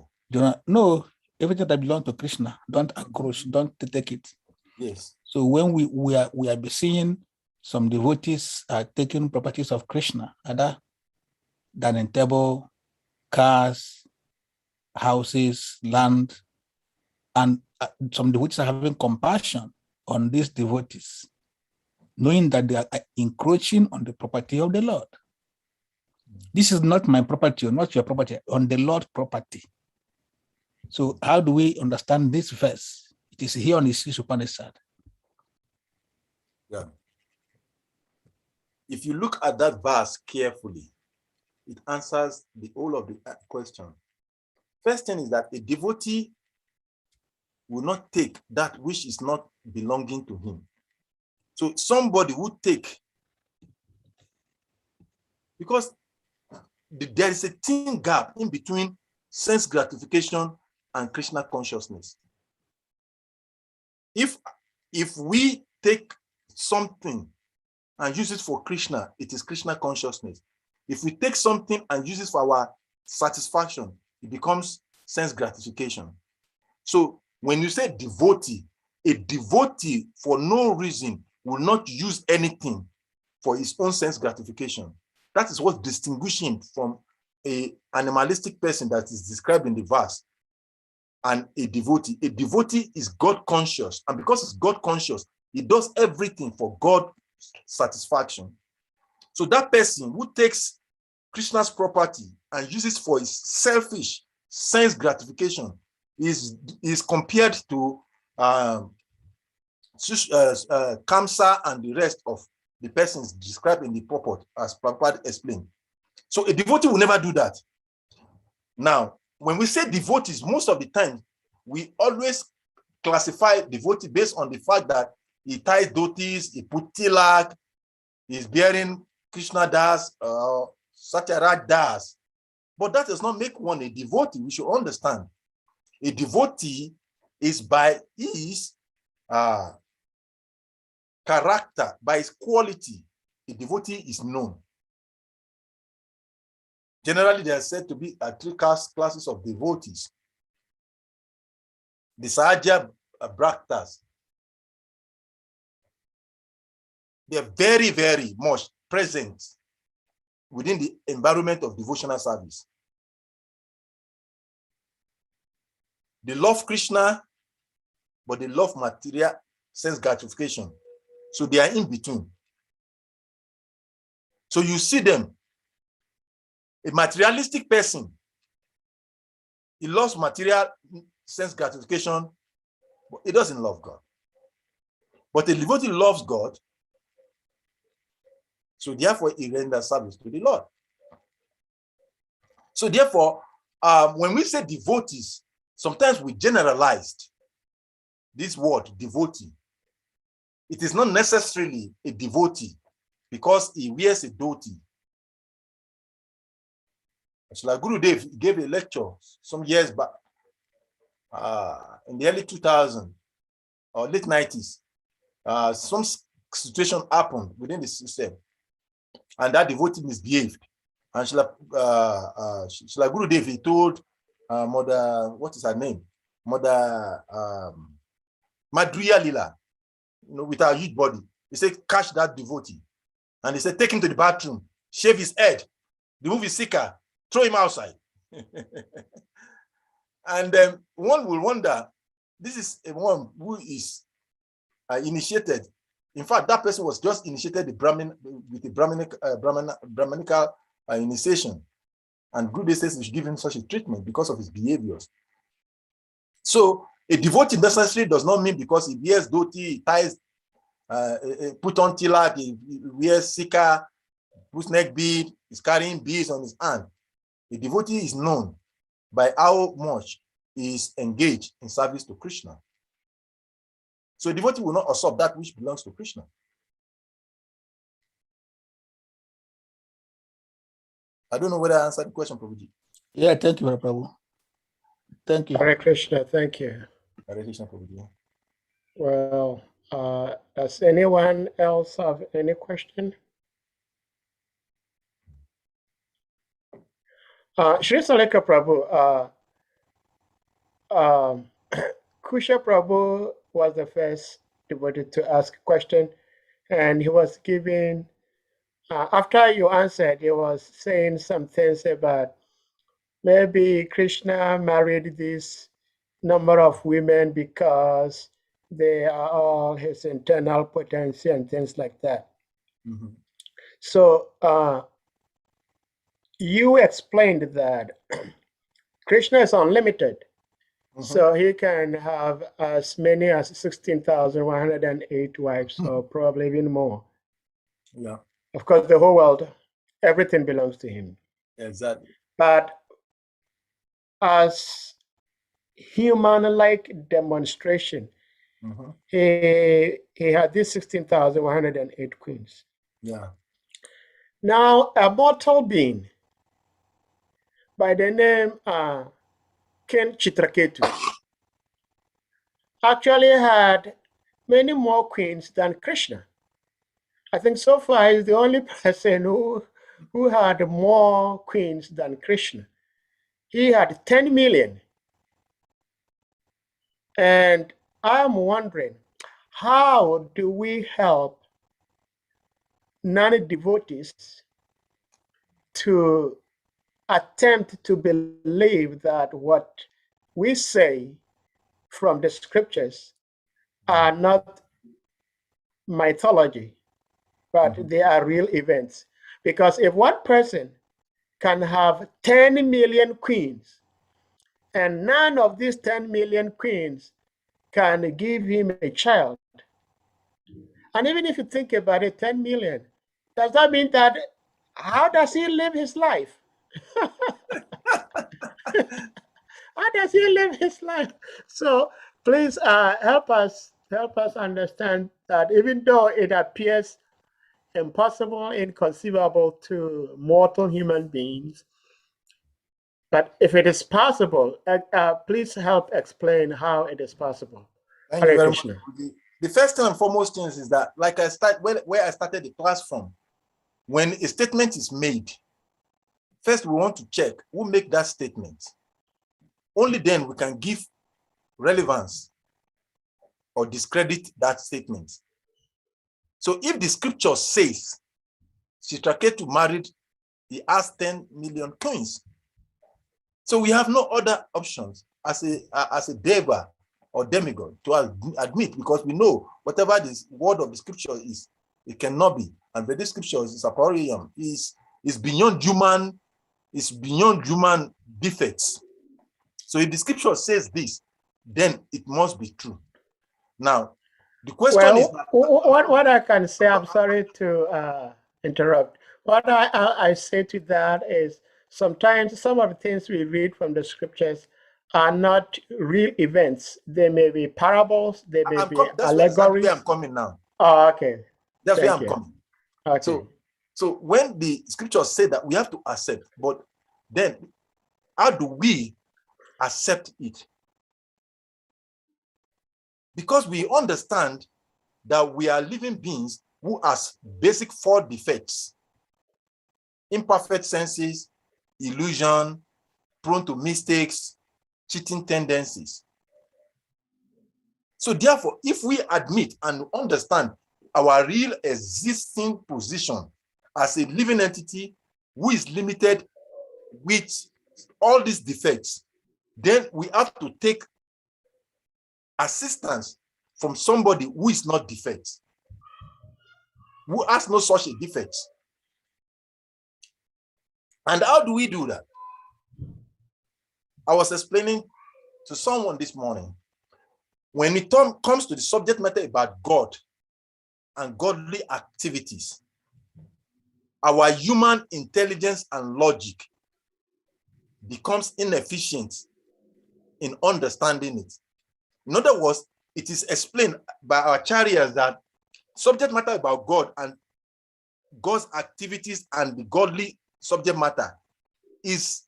No, everything that belongs to Krishna, don't encroach, don't take it. Yes. So when we are seeing some devotees taking properties of Krishna, other than in table, cars, houses, land, and some devotees are having compassion on these devotees, knowing that they are encroaching on the property of the Lord. This is not my property or not your property, on the Lord's property. So how do we understand this verse? It is here on the Sri Upanishad. Yeah. If you look at that verse carefully, it answers the whole of the question. First thing is that a devotee will not take that which is not belonging to him. So somebody would take, because there is a thin gap in between sense gratification and Krishna consciousness. If we take something and use it for Krishna, it is Krishna consciousness. If we take something and use it for our satisfaction, it becomes sense gratification. So when you say devotee, a devotee for no reason will not use anything for his own sense gratification. That is what distinguishes him from an animalistic person that is described in the verse and a devotee. A devotee is God conscious, and because it's God conscious, he does everything for God's satisfaction. So that person who takes Krishna's property and uses for his selfish sense gratification is compared to Kamsa and the rest of the persons described in the purport, as Prabhupada explained. So a devotee will never do that. Now, when we say devotees, most of the time, we always classify devotee based on the fact that he ties dhotis, he put tilak, he's bearing Krishna Das, Satyaraj Das. But that does not make one a devotee. We should understand. A devotee is by his character, by his quality. A devotee is known. Generally, there are said to be three classes of devotees. The Sahaja Bhaktas. They are very, very much present within the environment of devotional service. They love Krishna, but they love material sense gratification. So they are in between. So you see them, a materialistic person, he loves material sense gratification, but he doesn't love God. But a devotee loves God, so therefore he renders service to the Lord. So therefore, when we say devotees, sometimes we generalized this word devotee. It is not necessarily a devotee because he wears a dhoti. Like Guru Dev gave a lecture some years back, in the early 2000s or late 90s. Some situation happened within the system, and that devotee misbehaved. And Shila Guru Dev, he told Mother, what is her name? Mother Madhurya Lila, with her huge body. He said, catch that devotee. And he said, take him to the bathroom, shave his head, remove his sikha, throw him outside. And one will wonder, this is a one who is initiated. In fact, that person was just initiated with the Brahmanical initiation. And Guru Dev says we should give him such a treatment because of his behaviors. So a devotee necessarily does not mean because he wears dhoti, he ties, put on tilak, he wears sikha, puts neck bead, is carrying beads on his hand. A devotee is known by how much he is engaged in service to Krishna. So a devotee will not usurp that which belongs to Krishna. I don't know whether I answered the question, Prabhuji. Yeah, thank you, Prabhu. Thank you. Hare Krishna, thank you. Hare Krishna, Prabhuji. Well, does anyone else have any question? Shri Salika Prabhu, Kusha Prabhu was the first devotee to ask a question, and he was giving, after you answered, he was saying some things about maybe Krishna married this number of women because they are all his internal potency and things like that. Mm-hmm. So you explained that Krishna is unlimited. Mm-hmm. So he can have as many as 16,108 wives, or probably even more. Yeah. Of course, the whole world, everything belongs to him. Exactly. But as human-like demonstration, mm-hmm. he had these 16,108 queens. Yeah. Now, a mortal being by the name Ken Chitraketu actually had many more queens than Krishna. I think so far he's the only person who had more queens than Krishna. He had 10 million. And I'm wondering, how do we help non-devotees to attempt to believe that what we say from the scriptures are not mythology, but they are real events? Because if one person can have 10 million queens, and none of these 10 million queens can give him a child, and even if you think about it, 10 million, does that mean that, how does he live his life? How does he live his life? So please help us understand that even though it appears impossible, inconceivable to mortal human beings, but if it is possible, please help explain how it is possible. Thank you very much. The first and foremost thing is that, like where I started the class from, when a statement is made, first we want to check who make that statement. Only then we can give relevance or discredit that statement. So if the scripture says Chitraketu married, he has 10 million coins. So we have no other options as a deva or demigod to admit, because we know whatever this word of the scripture is, it cannot be. And the scripture is aporium, is beyond human, is beyond human defects. So if the scripture says this, then it must be true. Now, the question is what I can say, I'm sorry to interrupt. What I say to that is, sometimes some of the things we read from the scriptures are not real events. They may be parables, they may be allegories. That's where I'm coming now. Oh, okay. That's where I'm coming. Okay. So when the scriptures say that, we have to accept, but then how do we accept it? Because we understand that we are living beings who has basic 4 defects: imperfect senses, illusion, prone to mistakes, cheating tendencies. So therefore, if we admit and understand our real existing position as a living entity who is limited with all these defects, then we have to take assistance from somebody who is not defect, who has no such a defect. And how do we do that? I was explaining to someone this morning, when it comes to the subject matter about God and godly activities, our human intelligence and logic becomes inefficient in understanding it. In other words, it is explained by our chariots that subject matter about God and God's activities and the godly subject matter is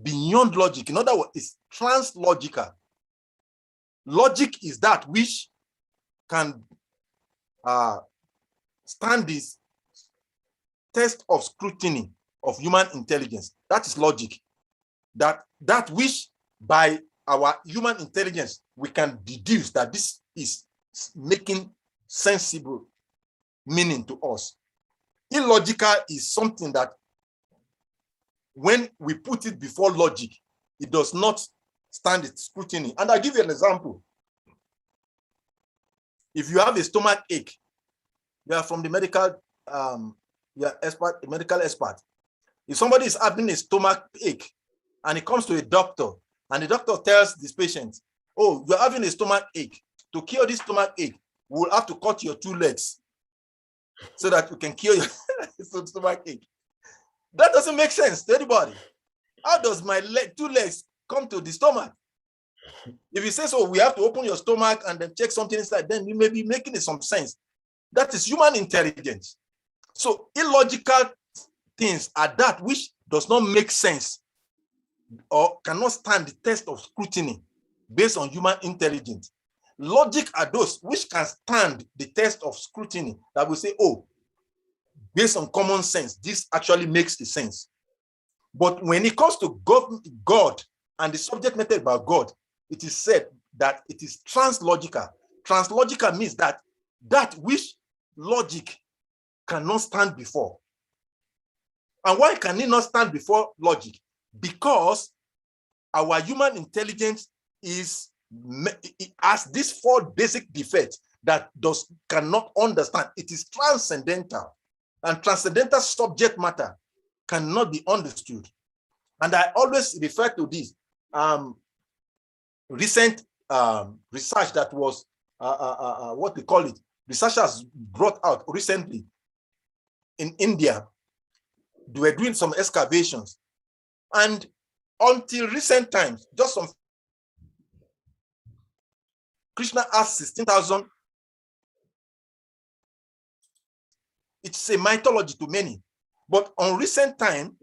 beyond logic. In other words, it's translogical. Logic is that which can stand this test of scrutiny of human intelligence. That is logic. That which by our human intelligence we can deduce that this is making sensible meaning to us. Illogical is something that when we put it before logic, it does not stand its scrutiny. And I'll give you an example. If you have a stomach ache, you are from the medical, you are expert, a medical expert. If somebody is having a stomach ache and he comes to a doctor and the doctor tells this patient, oh, you're having a stomach ache. To cure this stomach ache, we'll have to cut your 2 legs so that you can cure your stomach ache. That doesn't make sense to anybody. How does my 2 legs come to the stomach? If you say so, we have to open your stomach and then check something inside, then you may be making some sense. That is human intelligence. So illogical things are that which does not make sense or cannot stand the test of scrutiny based on human intelligence. Logic are those which can stand the test of scrutiny, that will say, oh, based on common sense, this actually makes a sense. But when it comes to God and the subject matter about God, it is said that it is translogical. Translogical means that which logic cannot stand before. And why can it not stand before logic? Because our human intelligence has these 4 basic defects that cannot understand. It is transcendental, and transcendental subject matter cannot be understood. And I always refer to this recent research that was what we call it. Researchers brought out recently in India. They were doing some excavations, and until recent times, just some Krishna has 16,000. It's a mythology to many. But on recent time,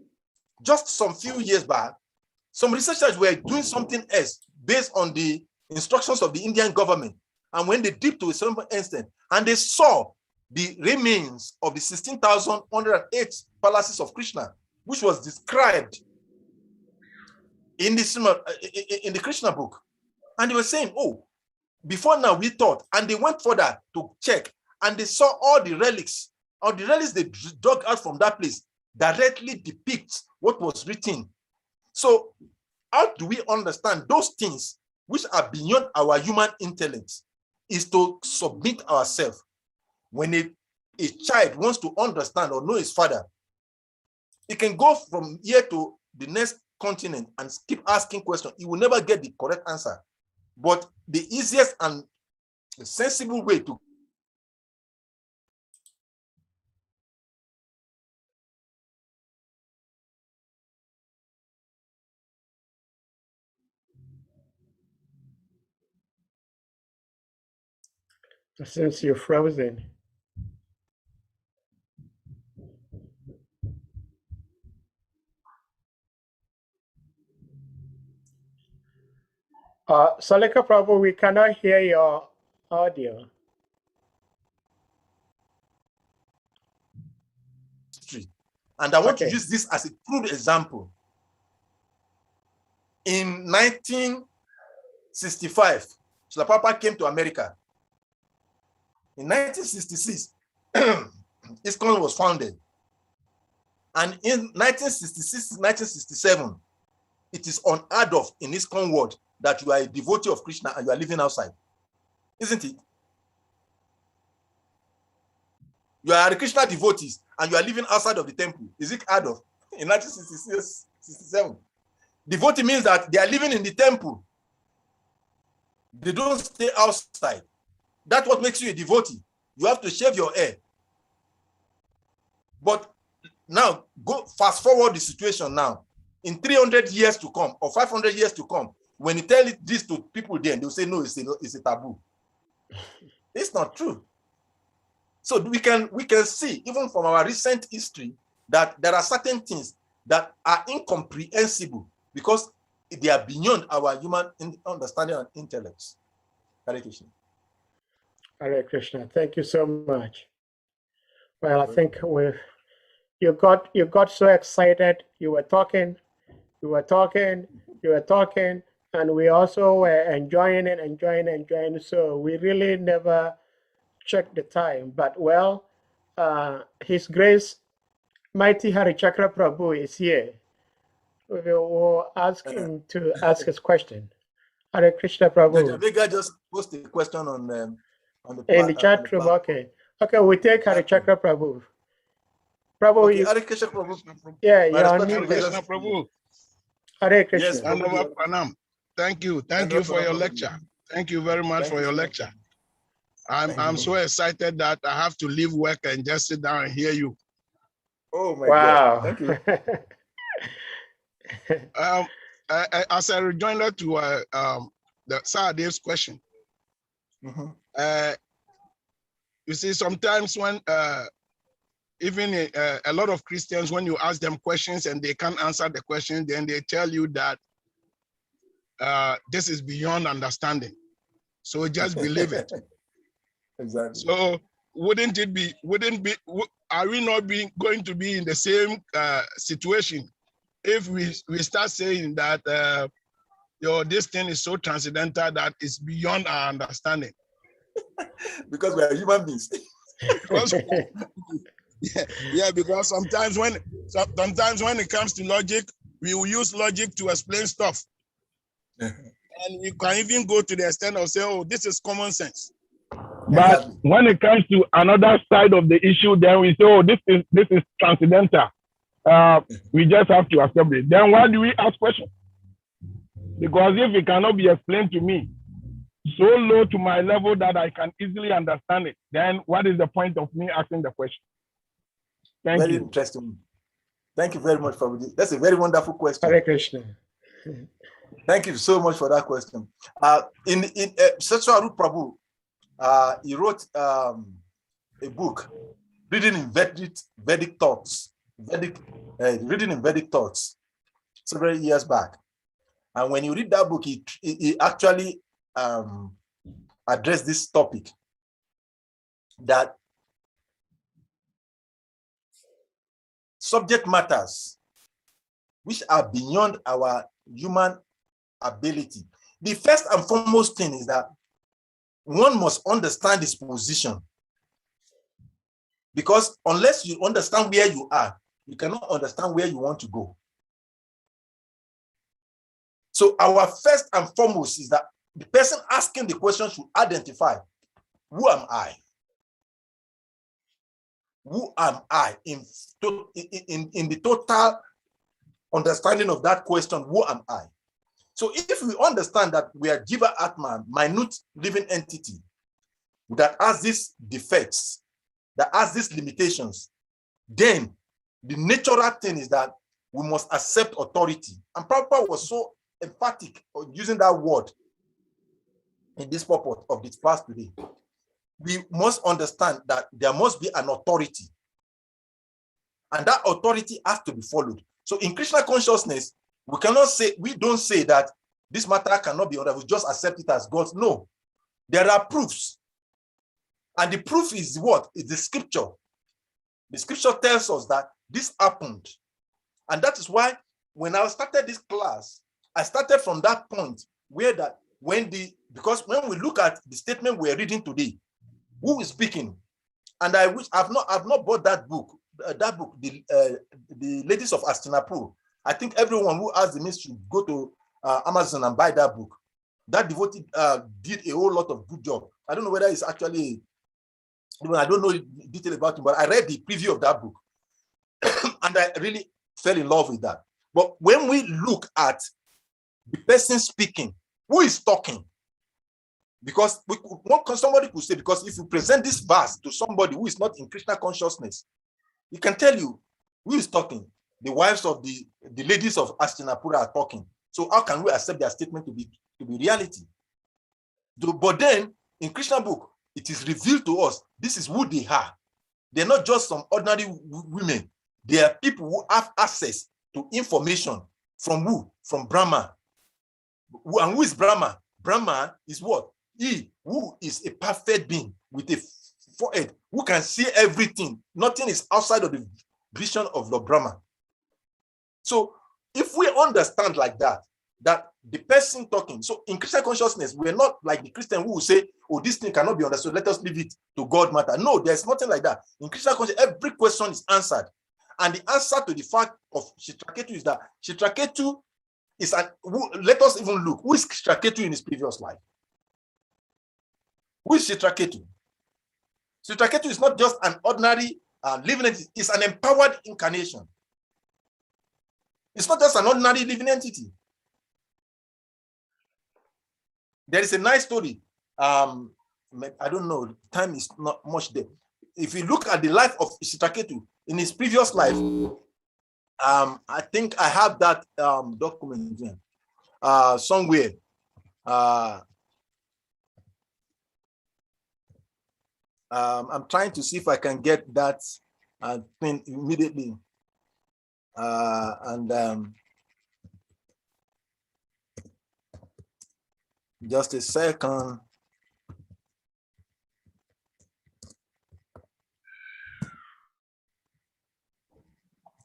just some few years back, some researchers were doing something else based on the instructions of the Indian government. And when they dipped to a certain extent, and they saw the remains of the 16,108 palaces of Krishna, which was described in the Krishna book. And they were saying, oh, before now we thought, and they went further to check, and they saw all the relics or the relics they dug out from that place directly depicts what was written. So how do we understand those things which are beyond our human intellect? Is to submit ourselves. When a child wants to understand or know his father, he can go from here to the next continent and keep asking questions. He will never get the correct answer. But the easiest and sensible way to Since you're frozen. Salika Prabhu, we cannot hear your audio. And I want to use this as a crude example. In 1965, Srila Prabhupada came to America. In 1966, ISKCON was founded. And in 1966 to 1967, it is unheard of in ISKCON world that you are a devotee of Krishna and you are living outside. Isn't it? You are a Krishna devotees and you are living outside of the temple. Is it heard of? In 1966, 67. Devotee means that they are living in the temple. They don't stay outside. That's what makes you a devotee. You have to shave your hair. But now, go fast forward the situation now. In 300 years to come, or 500 years to come, when you tell this to people then, they'll say, no, it's a taboo. It's not true. So we can see, even from our recent history, that there are certain things that are incomprehensible because they are beyond our human understanding and intellect. Hare Krishna. Hare Krishna. Thank you so much. Well, I think you got so excited. You were talking, and we also were enjoying it. So we really never checked the time. But well, His Grace, Mighty Hari Chakra Prabhu is here. We will ask him to ask his question. Hare Krishna Prabhu. Vega just posted a question on the in the chat room. Okay, we take Hare Chakra Prabhu. Prabhu, okay, Hare Krishna Prabhu. Yeah, you're on Hare mute. Krishna Prabhu. Hare Krishna. Yes, Dandava Pranam. Thank you for your lecture. Thank you very much for your lecture. I'm so excited that I have to leave work and just sit down and hear you. Oh my Wow. God! Thank you. As a rejoinder to the Sahadev's question, you see, sometimes when even a lot of Christians, when you ask them questions and they can't answer the question, then they tell you that this is beyond understanding. So just believe it. Exactly. So are we not going to be in the same situation if we start saying that this thing is so transcendental that it's beyond our understanding? Because we are human beings. Because because sometimes when it comes to logic, we will use logic to explain stuff. And we can even go to the extent of saying, oh, this is common sense. But when it comes to another side of the issue, then we say, oh, this is transcendental. We just have to accept it. Then why do we ask questions? Because if it cannot be explained to me so low to my level that I can easily understand it, then what is the point of me asking the question? Thank you. Very interesting. Thank you very much, Prabhuji. That's a very wonderful question. Hare Krishna. Thank you so much for that question. In Sachwaru Prabhu, he wrote a book, Reading in Vedic Thoughts, Reading in Vedic Thoughts, several years back. And when you read that book, he actually addressed this topic, that subject matters which are beyond our human ability. The first and foremost thing is that one must understand his position. Because unless you understand where you are, you cannot understand where you want to go. So our first and foremost is that the person asking the question should identify, who am I? Who am I in the total understanding of that question, who am I? So if we understand that we are Jiva Atman, minute living entity that has these defects, that has these limitations, then the natural thing is that we must accept authority. And Prabhupada was so emphatic on using that word in this purport of this class today. We must understand that there must be an authority, and that authority has to be followed. So in Krishna consciousness, we don't say that this matter cannot be understood, we just accept it as God. No, there are proofs. And the proof is what? Is the scripture. The scripture tells us that this happened. And that is why when I started this class, I started from that point where that because when we look at the statement we're reading today, who is speaking? And I wish I've not bought that book. The Ladies of Hastinapur. I think everyone who has the means should go to Amazon and buy that book. That devotee did a whole lot of good job. I don't know whether it's actually, I don't know detail about it, but I read the preview of that book and I really fell in love with that. But when we look at the person speaking, who is talking? Because somebody could say, because if you present this verse to somebody who is not in Krishna consciousness, he can tell you who is talking. The wives of the ladies of Hastinapura are talking. So how can we accept their statement to be reality? But then in Krishna book, it is revealed to us, this is who they are. They're not just some ordinary women. They are people who have access to information from who? From Brahma. And who is Brahma? Brahma is what? He who is a perfect being with a forehead, who can see everything. Nothing is outside of the vision of the Brahma. So if we understand like that the person talking, so in Christian consciousness, we're not like the Christian who will say, oh, this thing cannot be understood, let us leave it to God matter. No, there's nothing like that. In Christian consciousness, every question is answered. And the answer to the fact of Chitraketu is that Chitraketu is let us even look, who is Chitraketu in his previous life? Who is Chitraketu? Chitraketu is not just an ordinary living entity, it's an empowered incarnation. It's not just an ordinary living entity. There is a nice story. I don't know, time is not much there. If you look at the life of Chitraketu in his previous life, I think I have that document somewhere. I'm trying to see if I can get that thing immediately. Just a second.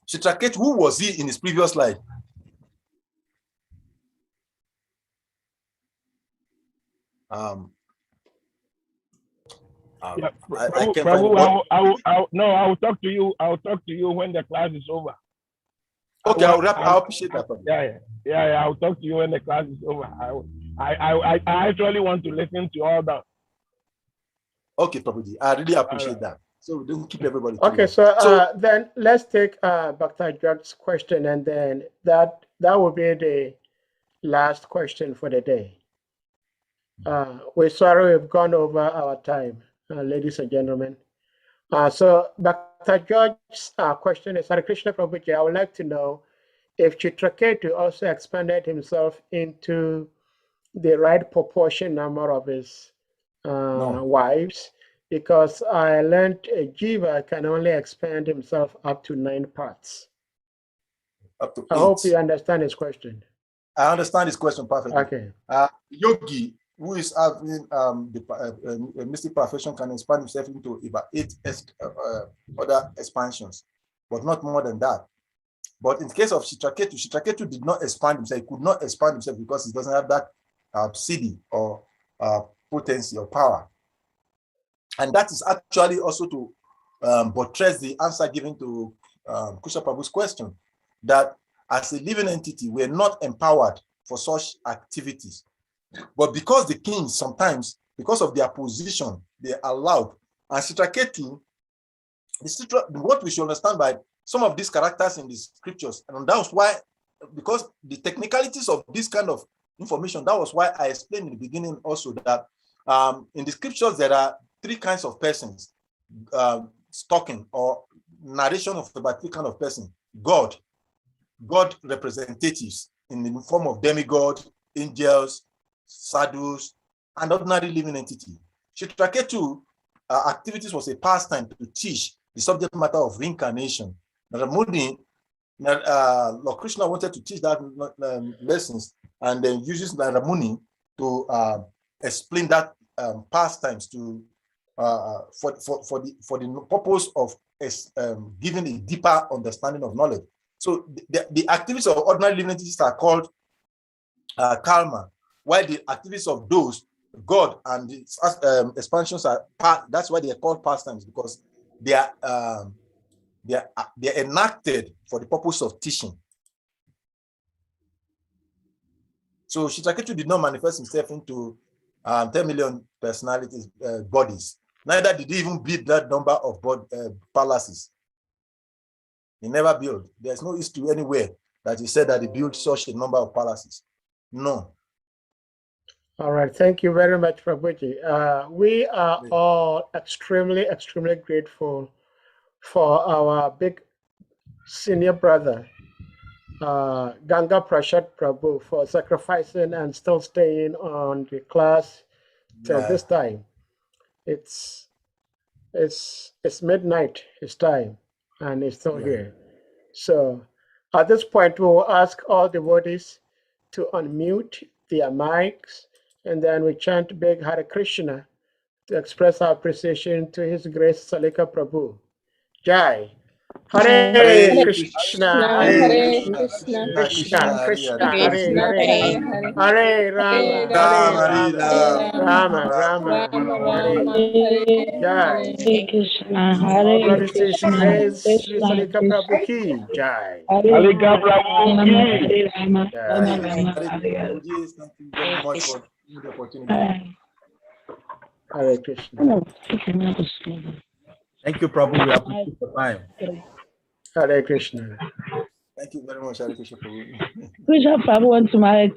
Chitraketu, who was he in his previous life? Yeah, I can Prabhu, I will talk to you. I will talk to you when the class is over. Okay, I appreciate that. Yeah. I'll talk to you when the class is over. I actually want to listen to all that. Okay, Prabhuji, I really appreciate that. So we don't keep everybody. Okay, so then let's take Dr. George's question, and then that will be the last question for the day. We're sorry we've gone over our time, ladies and gentlemen. So Dr. George's question is, Hare Krishna Prabhuji, I would like to know if Chitraketu also expanded himself into the right proportion number of his wives, because I learned a Jiva can only expand himself up to 9 parts. Up to 8. I hope you understand his question. I understand his question perfectly. Okay. Yogi, who is having the mystic perfection, can expand himself into about 8 other expansions, but not more than that. But in the case of Chitraketu, Chitraketu did not expand himself. He could not expand himself because he doesn't have that siddhi or potency or power. And that is actually also to buttress the answer given to Krishna Prabhu's question, that as a living entity, we're not empowered for such activities. But because the kings sometimes, because of their position, they allowed. And Citraketu, what we should understand by some of these characters in the scriptures, and that was why, because the technicalities of this kind of information, that was why I explained in the beginning also that in the scriptures there are three kinds of persons talking or narration of about three kinds of person. God representatives in the form of demigod, angels, sadhus, and ordinary living entity. Chitraketu activities was a pastime to teach the subject matter of reincarnation. Ramuni, Lord Krishna wanted to teach that lessons, and then uses Ramuni to explain that pastimes to for the purpose of giving a deeper understanding of knowledge. So the activities of ordinary living entities are called karma, while the activities of those God and the expansions are that's why they are called pastimes, because they are enacted for the purpose of teaching. So Chitraketu did not manifest himself into 10 million personalities, bodies. Neither did he even build that number of palaces. He never built. There's no history anywhere that he said that he built such a number of palaces. No. All right, thank you very much, Prabhuji. We are all extremely, extremely grateful for our big senior brother, Ganga Prashad Prabhu, for sacrificing and still staying on the class till this time. It's midnight his time, and he's still here. So at this point, we will ask all devotees to unmute their mics, and then we chant big Hare Krishna to express our appreciation to His Grace Salika Prabhu. Jai. Hare Krishna, Hare Krishna Krishna, Krishna, Hare Hare Hare, Hare Rama, Hare Rama, Rama Hare. Jai. Hare Krishna, All Hare glory to His Krishna, Grace Sri Krishna Salika Prabhu Krishna, ki. Jai. Alika Prabhu Rama, ki. Hare Rama, Jai. Rama Rama, Thank Hare you very much for the opportunity. Hare. Hare Krishna. Thank you, Prabhu. We appreciate your time. Hare Krishna. Thank you very much, Hare Krishna Prabhu. Krishna Prabhu wants to marry